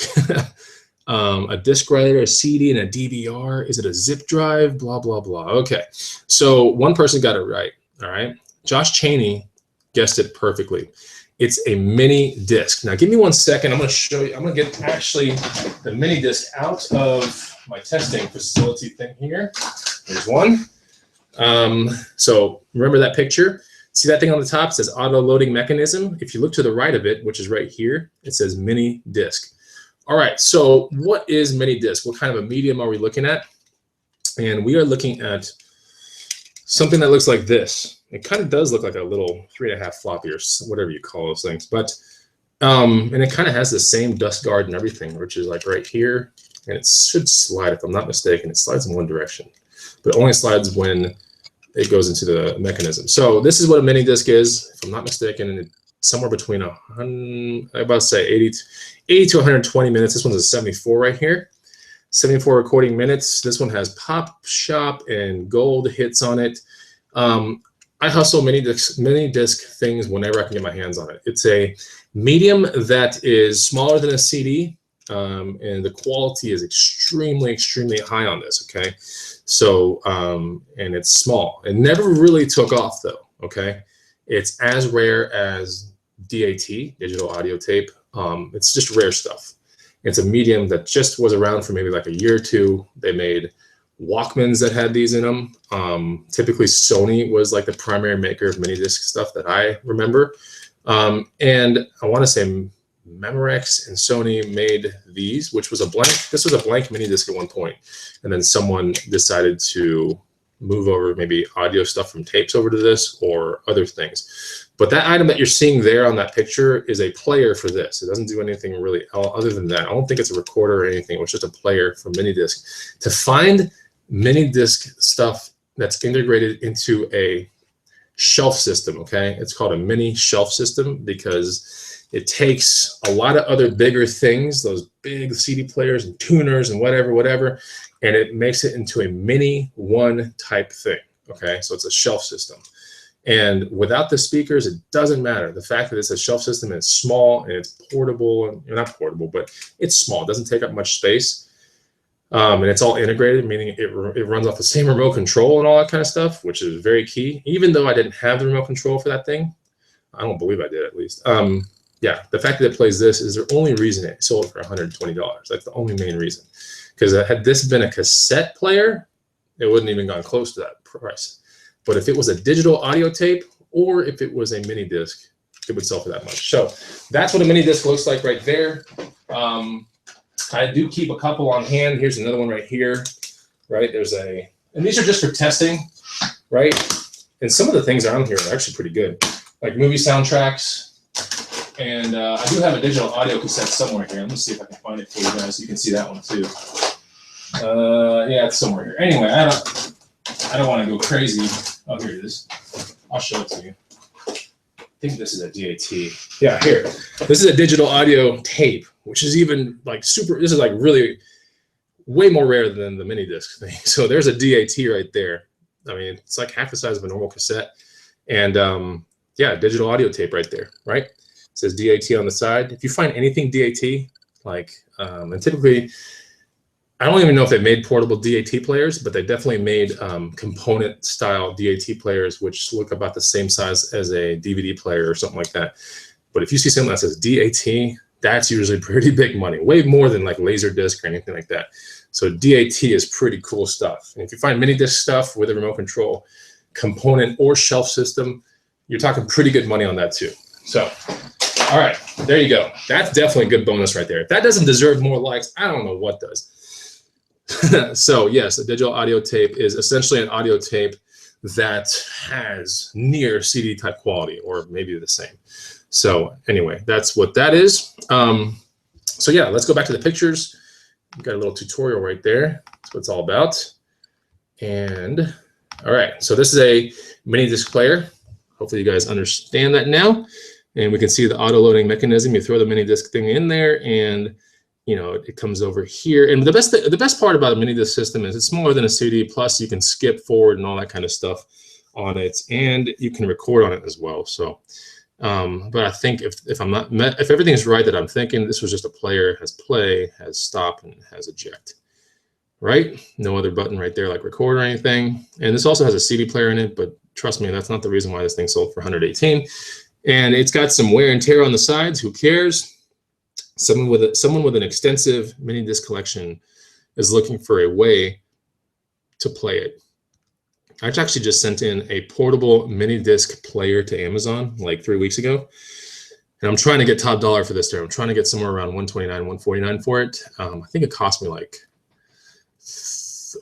A disk writer, a CD, and a DVR? Is it a zip drive? Blah, blah, blah. Okay, so one person got it right, all right? Josh Cheney guessed it perfectly. It's a mini disc. Now, give me 1 second. I'm going to show you. I'm going to get actually the mini disc out of my testing facility thing here. There's one. So remember that picture? See that thing on the top? It says auto loading mechanism. If you look to the right of it, which is right here, it says mini disc. All right, so what is mini disc? What kind of a medium are we looking at? And we are looking at something that looks like this. It kind of does look like a little 3.5 floppy or whatever you call those things, but and it kind of has the same dust guard and everything, which is like right here, and it should slide, if I'm not mistaken. It slides in one direction, but it only slides when it goes into the mechanism. So this is what a mini disc is, if I'm not mistaken, and it's somewhere between 100, I about to say 80 to 120 minutes. This one's a 74 right here. 74 recording minutes. This one has pop, shop, and gold hits on it. I hustle mini disc things whenever I can get my hands on it. It's a medium that is smaller than a CD, and the quality is extremely, extremely high on this, okay? So, and it's small. It never really took off though, okay? It's as rare as DAT, digital audio tape. It's just rare stuff. It's a medium that just was around for maybe like a year or two. They made Walkmans that had these in them. Typically Sony was like the primary maker of mini disc stuff that I remember. And I want to say Memorex and Sony made these, which was a blank. This was a blank mini disc at one point, and then someone decided to move over maybe audio stuff from tapes over to this or other things. But that item that you're seeing there on that picture is a player for this. It doesn't do anything really other than that. I don't think it's a recorder or anything. It was just a player for mini disc. To find mini disc stuff that's integrated into a shelf system, okay? It's called a mini shelf system because it takes a lot of other bigger things, those big CD players and tuners and whatever, and it makes it into a mini one type thing, okay? So it's a shelf system. And without the speakers, it doesn't matter. The fact that it's a shelf system and it's small and it's portable, and not portable, but it's small, it doesn't take up much space. And it's all integrated, meaning it runs off the same remote control and all that kind of stuff, which is very key. Even though I didn't have the remote control for that thing, I don't believe I did at least. Yeah, the fact that it plays this is the only reason it sold for $120. That's the only main reason. Because had this been a cassette player, it wouldn't even gone close to that price. But if it was a digital audio tape or if it was a mini disc, it would sell for that much. So that's what a mini disc looks like right there. I do keep a couple on hand. Here's another one right here, right? And these are just for testing, right? And some of the things on here are actually pretty good, like movie soundtracks. And I do have a digital audio cassette somewhere here. Let me see if I can find it for you guys so you can see that one too. Yeah, it's somewhere here. Anyway, I don't want to go crazy. Oh, here it is. I'll show it to you. I think this is a DAT. Yeah, here. This is a digital audio tape, which is even like this is like really way more rare than the mini disc thing. So there's a DAT right there. I mean, it's like half the size of a normal cassette. And yeah, digital audio tape right there, right? It says DAT on the side. If you find anything DAT, like, and typically, I don't even know if they made portable DAT players, but they definitely made component style DAT players, which look about the same size as a DVD player or something like that. But if you see something that says DAT, that's usually pretty big money, way more than like Laserdisc or anything like that. So DAT is pretty cool stuff. And if you find mini disc stuff with a remote control component or shelf system, you're talking pretty good money on that too. So, all right, there you go. That's definitely a good bonus right there. If that doesn't deserve more likes, I don't know what does. So yes, a digital audio tape is essentially an audio tape that has near CD type quality, or maybe the same. So anyway, that's what that is. So yeah, let's go back to the pictures. got a little tutorial right there. That's what it's all about. And all right, so this is a mini disc player. Hopefully you guys understand that now. And we can see the auto loading mechanism. You throw the mini disc thing in there, and you know it comes over here. And the best part about a mini disc system is it's smaller than a CD. Plus, you can skip forward and all that kind of stuff on it, and you can record on it as well. So, but I think if everything's right that I'm thinking, this was just a player, has play, has stop, and has eject. Right? No other button right there like record or anything. And this also has a CD player in it, but trust me, that's not the reason why this thing sold for 118. And it's got some wear and tear on the sides. Who cares? Someone with an extensive mini disc collection is looking for a way to play it. I actually just sent in a portable mini disc player to Amazon like 3 weeks ago. And I'm trying to get top dollar for this there. I'm trying to get somewhere around 129, 149 for it. I think it cost me like,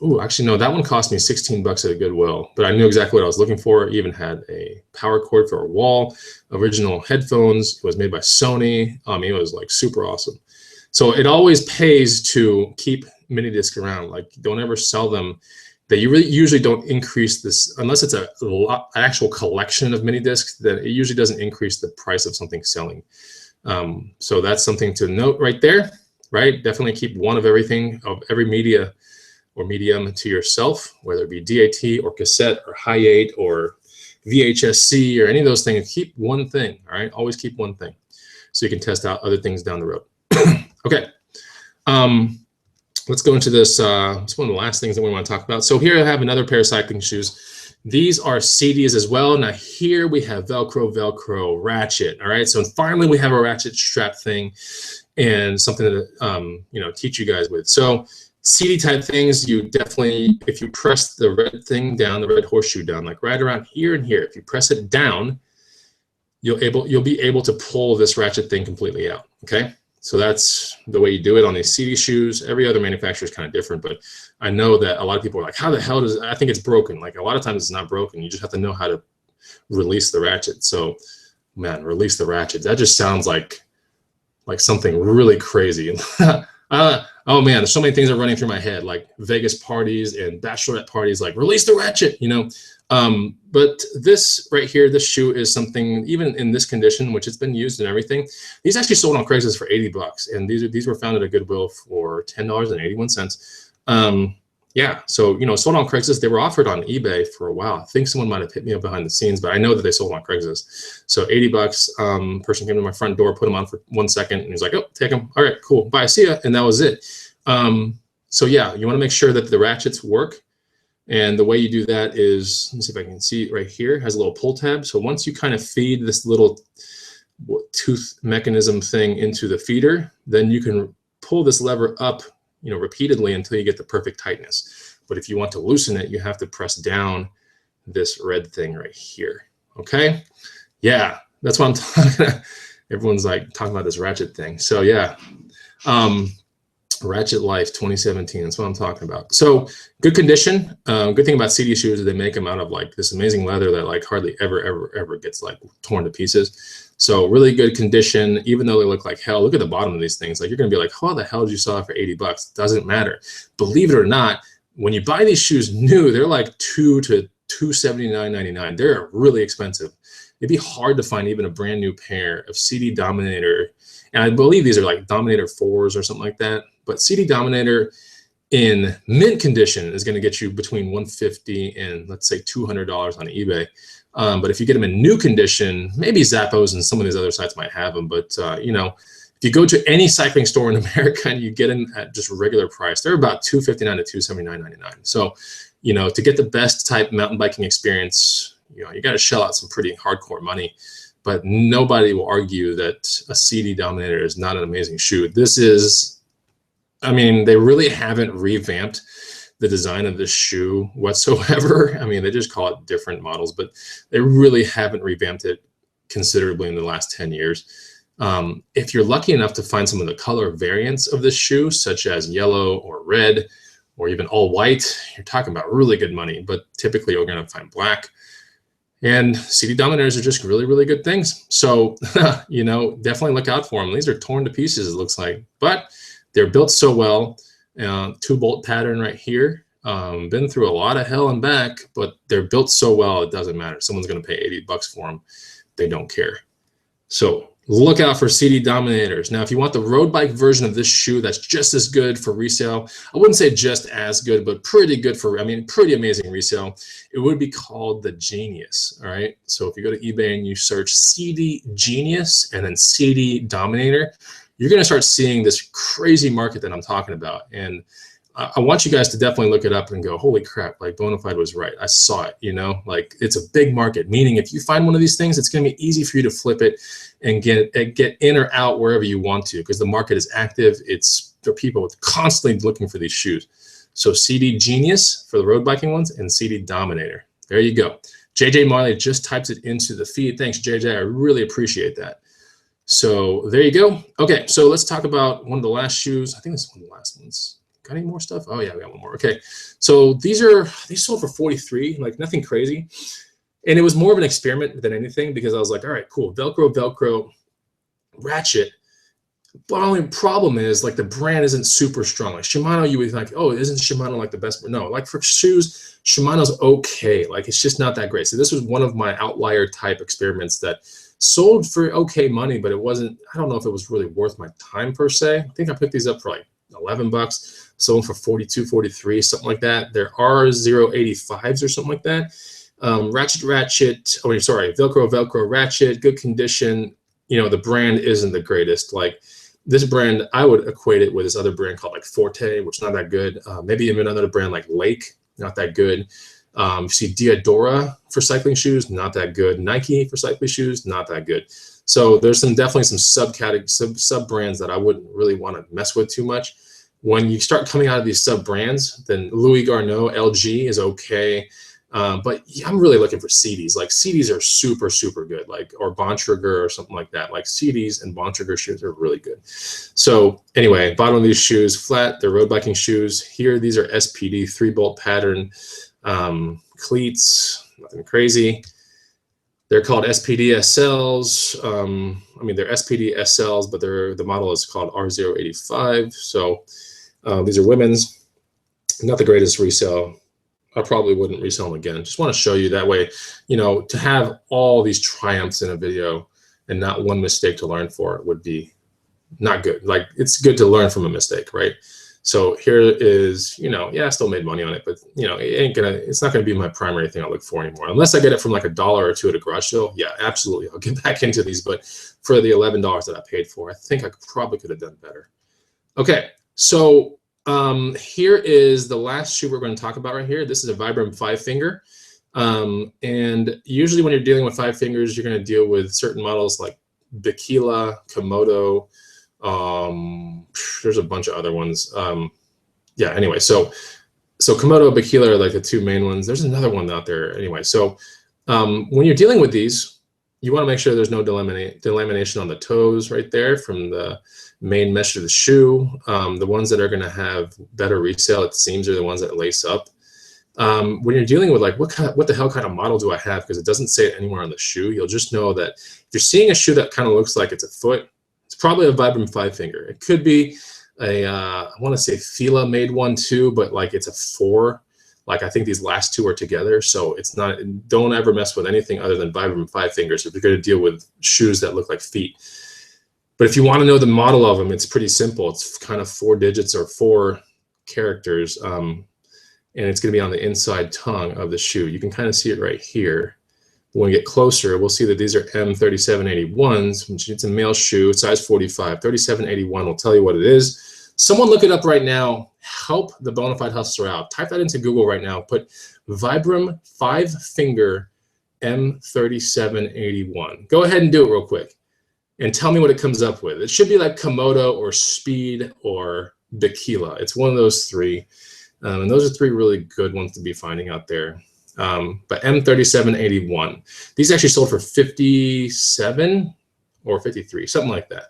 oh, actually, no, that one cost me 16 bucks at a Goodwill, but I knew exactly what I was looking for. It even had a power cord for a wall, original headphones. It was made by Sony. It was like super awesome. So it always pays to keep mini disc around. Like, don't ever sell them. They usually don't increase this unless it's an actual collection of mini discs. Then it usually doesn't increase the price of something selling. So that's something to note right there. Right? Definitely keep one of everything, of every media or medium to yourself, whether it be DAT or cassette or Hi8 or VHS-C or any of those things. Keep one thing, all right? Always keep one thing so you can test out other things down the road. Okay, let's go into this. It's one of the last things that we want to talk about. So here I have another pair of cycling shoes. These are CDs as well. Now here we have Velcro, ratchet, all right? So finally we have a ratchet strap thing and something to teach you guys with. So CD type things, you definitely, if you press the red thing down, the red horseshoe down, like right around here and here, if you press it down, you'll be able to pull this ratchet thing completely out. Okay, so that's the way you do it on these CD shoes. Every other manufacturer is kind of different, but I know that a lot of people are like, how the hell does, I think it's broken. Like a lot of times it's not broken. You just have to know how to release the ratchet. So man, release the ratchet. That just sounds like something really crazy. Oh man, there's so many things that are running through my head, like Vegas parties and bachelorette parties, like release the ratchet, you know. But this right here, this shoe is something, even in this condition, which it's been used and everything. These actually sold on Craigslist for 80 bucks, and these were found at a Goodwill for $10.81. Yeah, so sold on Craigslist. They were offered on eBay for a while. I think someone might have hit me up behind the scenes, but I know that they sold on Craigslist. So 80 bucks. Person came to my front door, put them on for 1 second, and he's like, "Oh, take them. All right, cool. Bye, see ya." And that was it. So yeah, you want to make sure that the ratchets work, and the way you do that is, let me see if I can see it right here. It has a little pull tab. So once you kind of feed this little tooth mechanism thing into the feeder, then you can pull this lever up repeatedly until you get the perfect tightness. But if you want to loosen it, you have to press down this red thing right here. Okay, yeah, that's what I'm talking about. Everyone's like talking about this ratchet thing. So yeah, Ratchet Life 2017, that's what I'm talking about. So good condition. Good thing about CD shoes is they make them out of like this amazing leather that like hardly ever gets like torn to pieces. So really good condition, even though they look like hell. Look at the bottom of these things. Like you're gonna be like, how the hell did you sell it for 80 bucks? Doesn't matter. Believe it or not, when you buy these shoes new, they're like $2 to $279.99. They're really expensive. It'd be hard to find even a brand new pair of CD Dominator. And I believe these are like Dominator 4s or something like that. But CD Dominator in mint condition is going to get you between $150 and let's say $200 on eBay. But if you get them in new condition, maybe Zappos and some of these other sites might have them. But if you go to any cycling store in America and you get them at just regular price, they're about $259 to $279.99. So, to get the best type mountain biking experience, you got to shell out some pretty hardcore money. But nobody will argue that a CD Dominator is not an amazing shoe. This is, I mean, they really haven't revamped the design of this shoe whatsoever. I mean, they just call it different models, but they really haven't revamped it considerably in the last 10 years. If you're lucky enough to find some of the color variants of this shoe, such as yellow or red, or even all white, you're talking about really good money, but typically you're gonna find black. And CD Dominators are just really, really good things. So, definitely look out for them. These are torn to pieces, it looks like, but they're built so well. 2-bolt pattern right here. Been through a lot of hell and back, but they're built so well, it doesn't matter. Someone's going to pay 80 bucks for them. They don't care. So look out for CD Dominators. Now, if you want the road bike version of this shoe that's just as good for resale, I wouldn't say just as good, but pretty good for, I mean, pretty amazing resale, it would be called the Genius, all right? So if you go to eBay and you search CD Genius and then CD Dominator, you're going to start seeing this crazy market that I'm talking about. And I want you guys to definitely look it up and go, holy crap, like Bonafide was right. I saw it, you know, like it's a big market, meaning if you find one of these things, it's going to be easy for you to flip it and get in or out wherever you want to, because the market is active. It's for people constantly looking for these shoes. So CD Genius for the road biking ones and CD Dominator. There you go. JJ Marley just types it into the feed. Thanks, JJ. I really appreciate that. So there you go. Okay, so let's talk about one of the last shoes. I think this is one of the last ones. Got any more stuff? Oh yeah, we got one more. Okay, so these sold for 43, like nothing crazy. And it was more of an experiment than anything, because I was like, all right, cool, Velcro, ratchet. But only problem is, like, the brand isn't super strong. Like Shimano, you would think, oh, isn't Shimano like the best? No, like for shoes, Shimano's okay. Like it's just not that great. So this was one of my outlier type experiments that sold for okay money, but it wasn't, I don't know if it was really worth my time per se. I think I picked these up for like 11 bucks. Sold for 42, 43, something like that. There are 0.85s or something like that. Velcro ratchet, good condition. You know, the brand isn't the greatest. Like this brand, I would equate it with this other brand called like Forte, which is not that good. Maybe even another brand like Lake, not that good. You see Diadora for cycling shoes, not that good. Nike for cycling shoes, not that good. So there's definitely some sub brands that I wouldn't really want to mess with too much. When you start coming out of these sub brands, then Louis Garneau, LG is okay. But I'm really looking for CDs. Like CDs are super, super good, like, or Bontrager or something like that. Like CDs and Bontrager shoes are really good. So anyway, bottom of these shoes, flat, they're road biking shoes. Here, these are SPD 3-bolt pattern cleats, nothing crazy. They're called SPD SLs. I mean, they're SPD SLs, but the model is called R085. So these are women's, not the greatest resale. I probably wouldn't resell them again. Just want to show you that way, you know, to have all these triumphs in a video and not one mistake to learn for would be not good. Like, it's good to learn from a mistake, right? So here is, you know, yeah, I still made money on it, but you know, it's not gonna be my primary thing I look for anymore. Unless I get it from like $1 or $2 at a garage sale, yeah, absolutely, I'll get back into these. But for the $11 that I paid for, I think I probably could have done better. Okay, so here is the last shoe we're going to talk about right here. This is a Vibram 5-finger. And usually when you're dealing with 5 fingers, you're going to deal with certain models like Bikila, Komodo. There's a bunch of other ones. Yeah, anyway, so Komodo, Bikila are like the 2 main ones. There's another one out there anyway. So when you're dealing with these, you want to make sure there's no delamination on the toes right there from the main mesh of the shoe. The ones that are going to have better resale at seams are the ones that lace up. When you're dealing with like, what the hell kind of model do I have? Because it doesn't say it anywhere on the shoe. You'll just know that if you're seeing a shoe that kind of looks like it's a foot, it's probably a Vibram 5-finger. It could be a, I want to say Fila made one too, but like it's a 4. Like I think these last 2 are together. So it's not, don't ever mess with anything other than Vibram 5-fingers if you're going to deal with shoes that look like feet. But if you want to know the model of them, it's pretty simple. It's kind of 4 digits or 4 characters. And it's going to be on the inside tongue of the shoe. You can kind of see it right here. When we get closer, we'll see that these are M3781s, which it's a male shoe, size 45. 3781 will tell you what it is. Someone look it up right now. Help the Bonafide Hustler out. Type that into Google right now. Put Vibram 5-finger M3781. Go ahead and do it real quick and tell me what it comes up with. It should be like Komodo or Speed or Bikila. It's one of those 3. And those are 3 really good ones to be finding out there. But M3781, these actually sold for 57 or 53, something like that.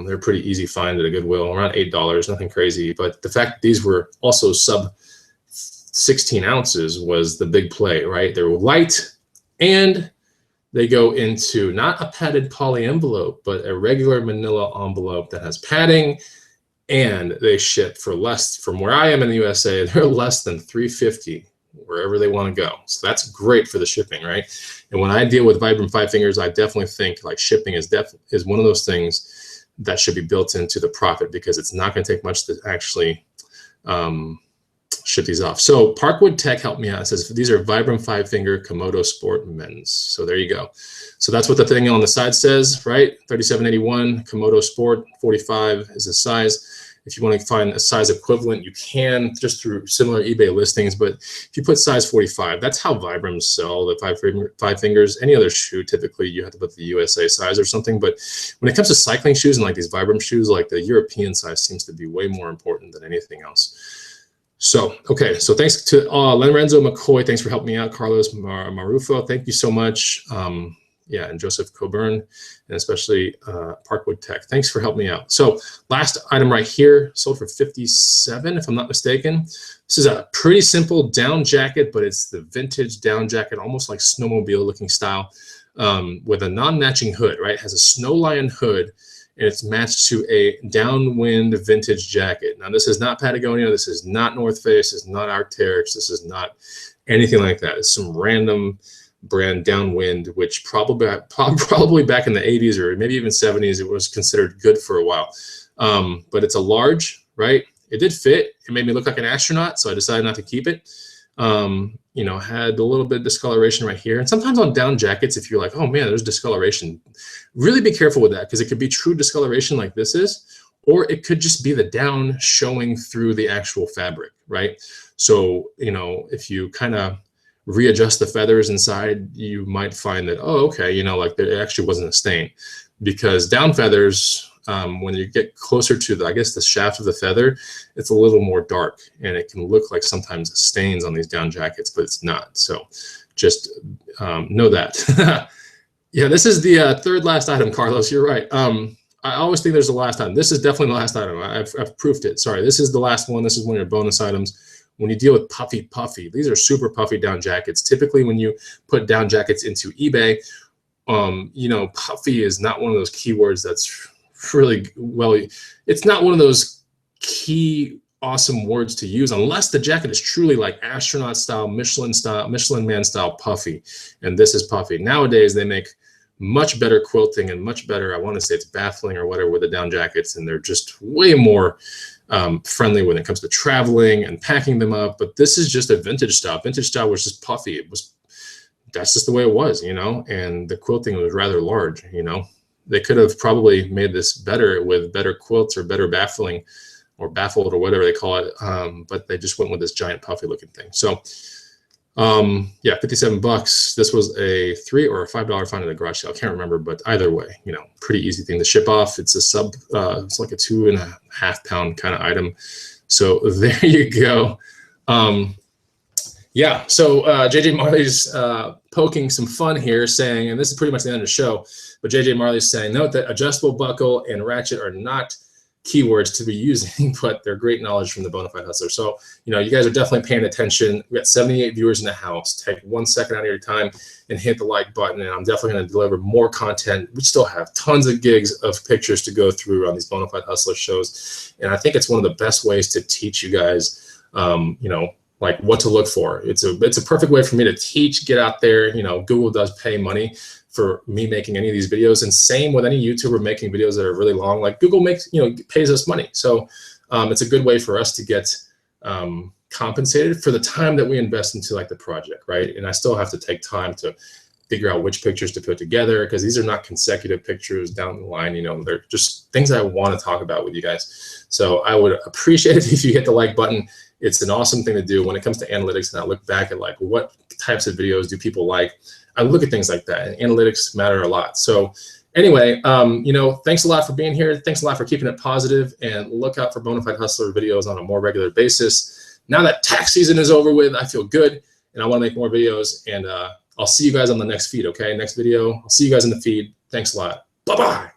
They're pretty easy find at a Goodwill, around $8, nothing crazy. But the fact that these were also sub 16 ounces was the big play, right? They were light and they go into not a padded poly envelope, but a regular manila envelope that has padding. and they ship for less. From where I am in the USA, they're less than $350 wherever they want to go. So that's great for the shipping, right? And when I deal with Vibram 5 fingers, I definitely think like shipping is one of those things that should be built into the profit, because it's not going to take much to actually ship these off. So Parkwood Tech helped me out. It says these are Vibram 5 finger Komodo Sport men's. So there you go. So that's what the thing on the side says, right? 3781 Komodo Sport 45 is the size. If you want to find a size equivalent, you can just through similar eBay listings. But if you put size 45, that's how Vibrams sell the 5 fingers. Any other shoe, typically you have to put the USA size or something. But when it comes to cycling shoes and like these Vibram shoes, like the European size seems to be way more important than anything else. So, okay. So thanks to Lorenzo McCoy. Thanks for helping me out. Carlos Marufo. Thank you so much. Yeah, and Joseph Coburn, and especially Parkwood Tech. Thanks for helping me out. So last item right here, sold for $57, if I'm not mistaken. This is a pretty simple down jacket, but it's the vintage down jacket, almost like snowmobile looking style, with a non-matching hood, right? It has a snow lion hood, and it's matched to a downwind vintage jacket. Now, this is not Patagonia. This is not North Face. This is not Arc'teryx. This is not anything like that. It's some random brand downwind, which probably back in the 80s or maybe even 70s, it was considered good for a while. But it's a large, right? It did fit. It made me look like an astronaut, so I decided not to keep it. You know, had a little bit of discoloration right here. And sometimes on down jackets, if you're like, oh man, there's discoloration, really be careful with that, because it could be true discoloration like this is, or it could just be the down showing through the actual fabric, right? So, you know, if you kind of readjust the feathers inside, you might find that, oh, okay, you know, like there actually wasn't a stain, because down feathers, when you get closer to the, I guess, the shaft of the feather, it's a little more dark, and it can look like sometimes stains on these down jackets, but it's not. So just know that. Yeah, this is the third last item, Carlos. You're right. I always think there's the last item. This is definitely the last item. I've proofed it. Sorry, this is the last one. This is one of your bonus items. When you deal with puffy, these are super puffy down jackets. Typically, when you put down jackets into eBay, you know, puffy is not one of those keywords that's really well. It's not one of those key awesome words to use unless the jacket is truly like astronaut style, Michelin man style puffy. And this is puffy. Nowadays, they make much better quilting and much better, I want to say it's baffling or whatever, with the down jackets, and they're just way more friendly when it comes to traveling and packing them up. But this is just a vintage style. Vintage style was just puffy. That's just the way it was, you know, and the quilting was rather large, you know. They could have probably made this better with better quilts or better baffling or baffled or whatever they call it. But they just went with this giant puffy looking thing. So yeah, $57. This was a $3 or a $5 find in the garage sale. I can't remember, but either way, you know, pretty easy thing to ship off. It's a it's like a 2.5 pound kind of item. So there you go. Yeah, so JJ Marley's poking some fun here, saying, and this is pretty much the end of the show, but JJ Marley's saying, note that adjustable buckle and ratchet are not keywords to be using, but they're great knowledge from the Bonafide Hustler. So, you know, you guys are definitely paying attention. We got 78 viewers in the house. Take 1 second out of your time and hit the like button, and I'm definitely going to deliver more content. We still have tons of gigs of pictures to go through on these Bonafide Hustler shows, and I think it's one of the best ways to teach you guys, you know, like what to look for. It's a perfect way for me to teach. Get out there. You know, Google does pay money for me making any of these videos, and same with any YouTuber making videos that are really long. Like Google makes, you know, pays us money. So it's a good way for us to get compensated for the time that we invest into like the project, right? And I still have to take time to figure out which pictures to put together, because these are not consecutive pictures down the line. You know, they're just things I want to talk about with you guys. So I would appreciate it if you hit the like button. It's an awesome thing to do when it comes to analytics, and I look back at like what types of videos do people like. I look at things like that, and analytics matter a lot. So anyway, you know, thanks a lot for being here. Thanks a lot for keeping it positive, and look out for Bonafide Hustler videos on a more regular basis. Now that tax season is over with, I feel good, and I want to make more videos, and I'll see you guys on the next feed, okay? Next video, I'll see you guys in the feed. Thanks a lot. Bye-bye.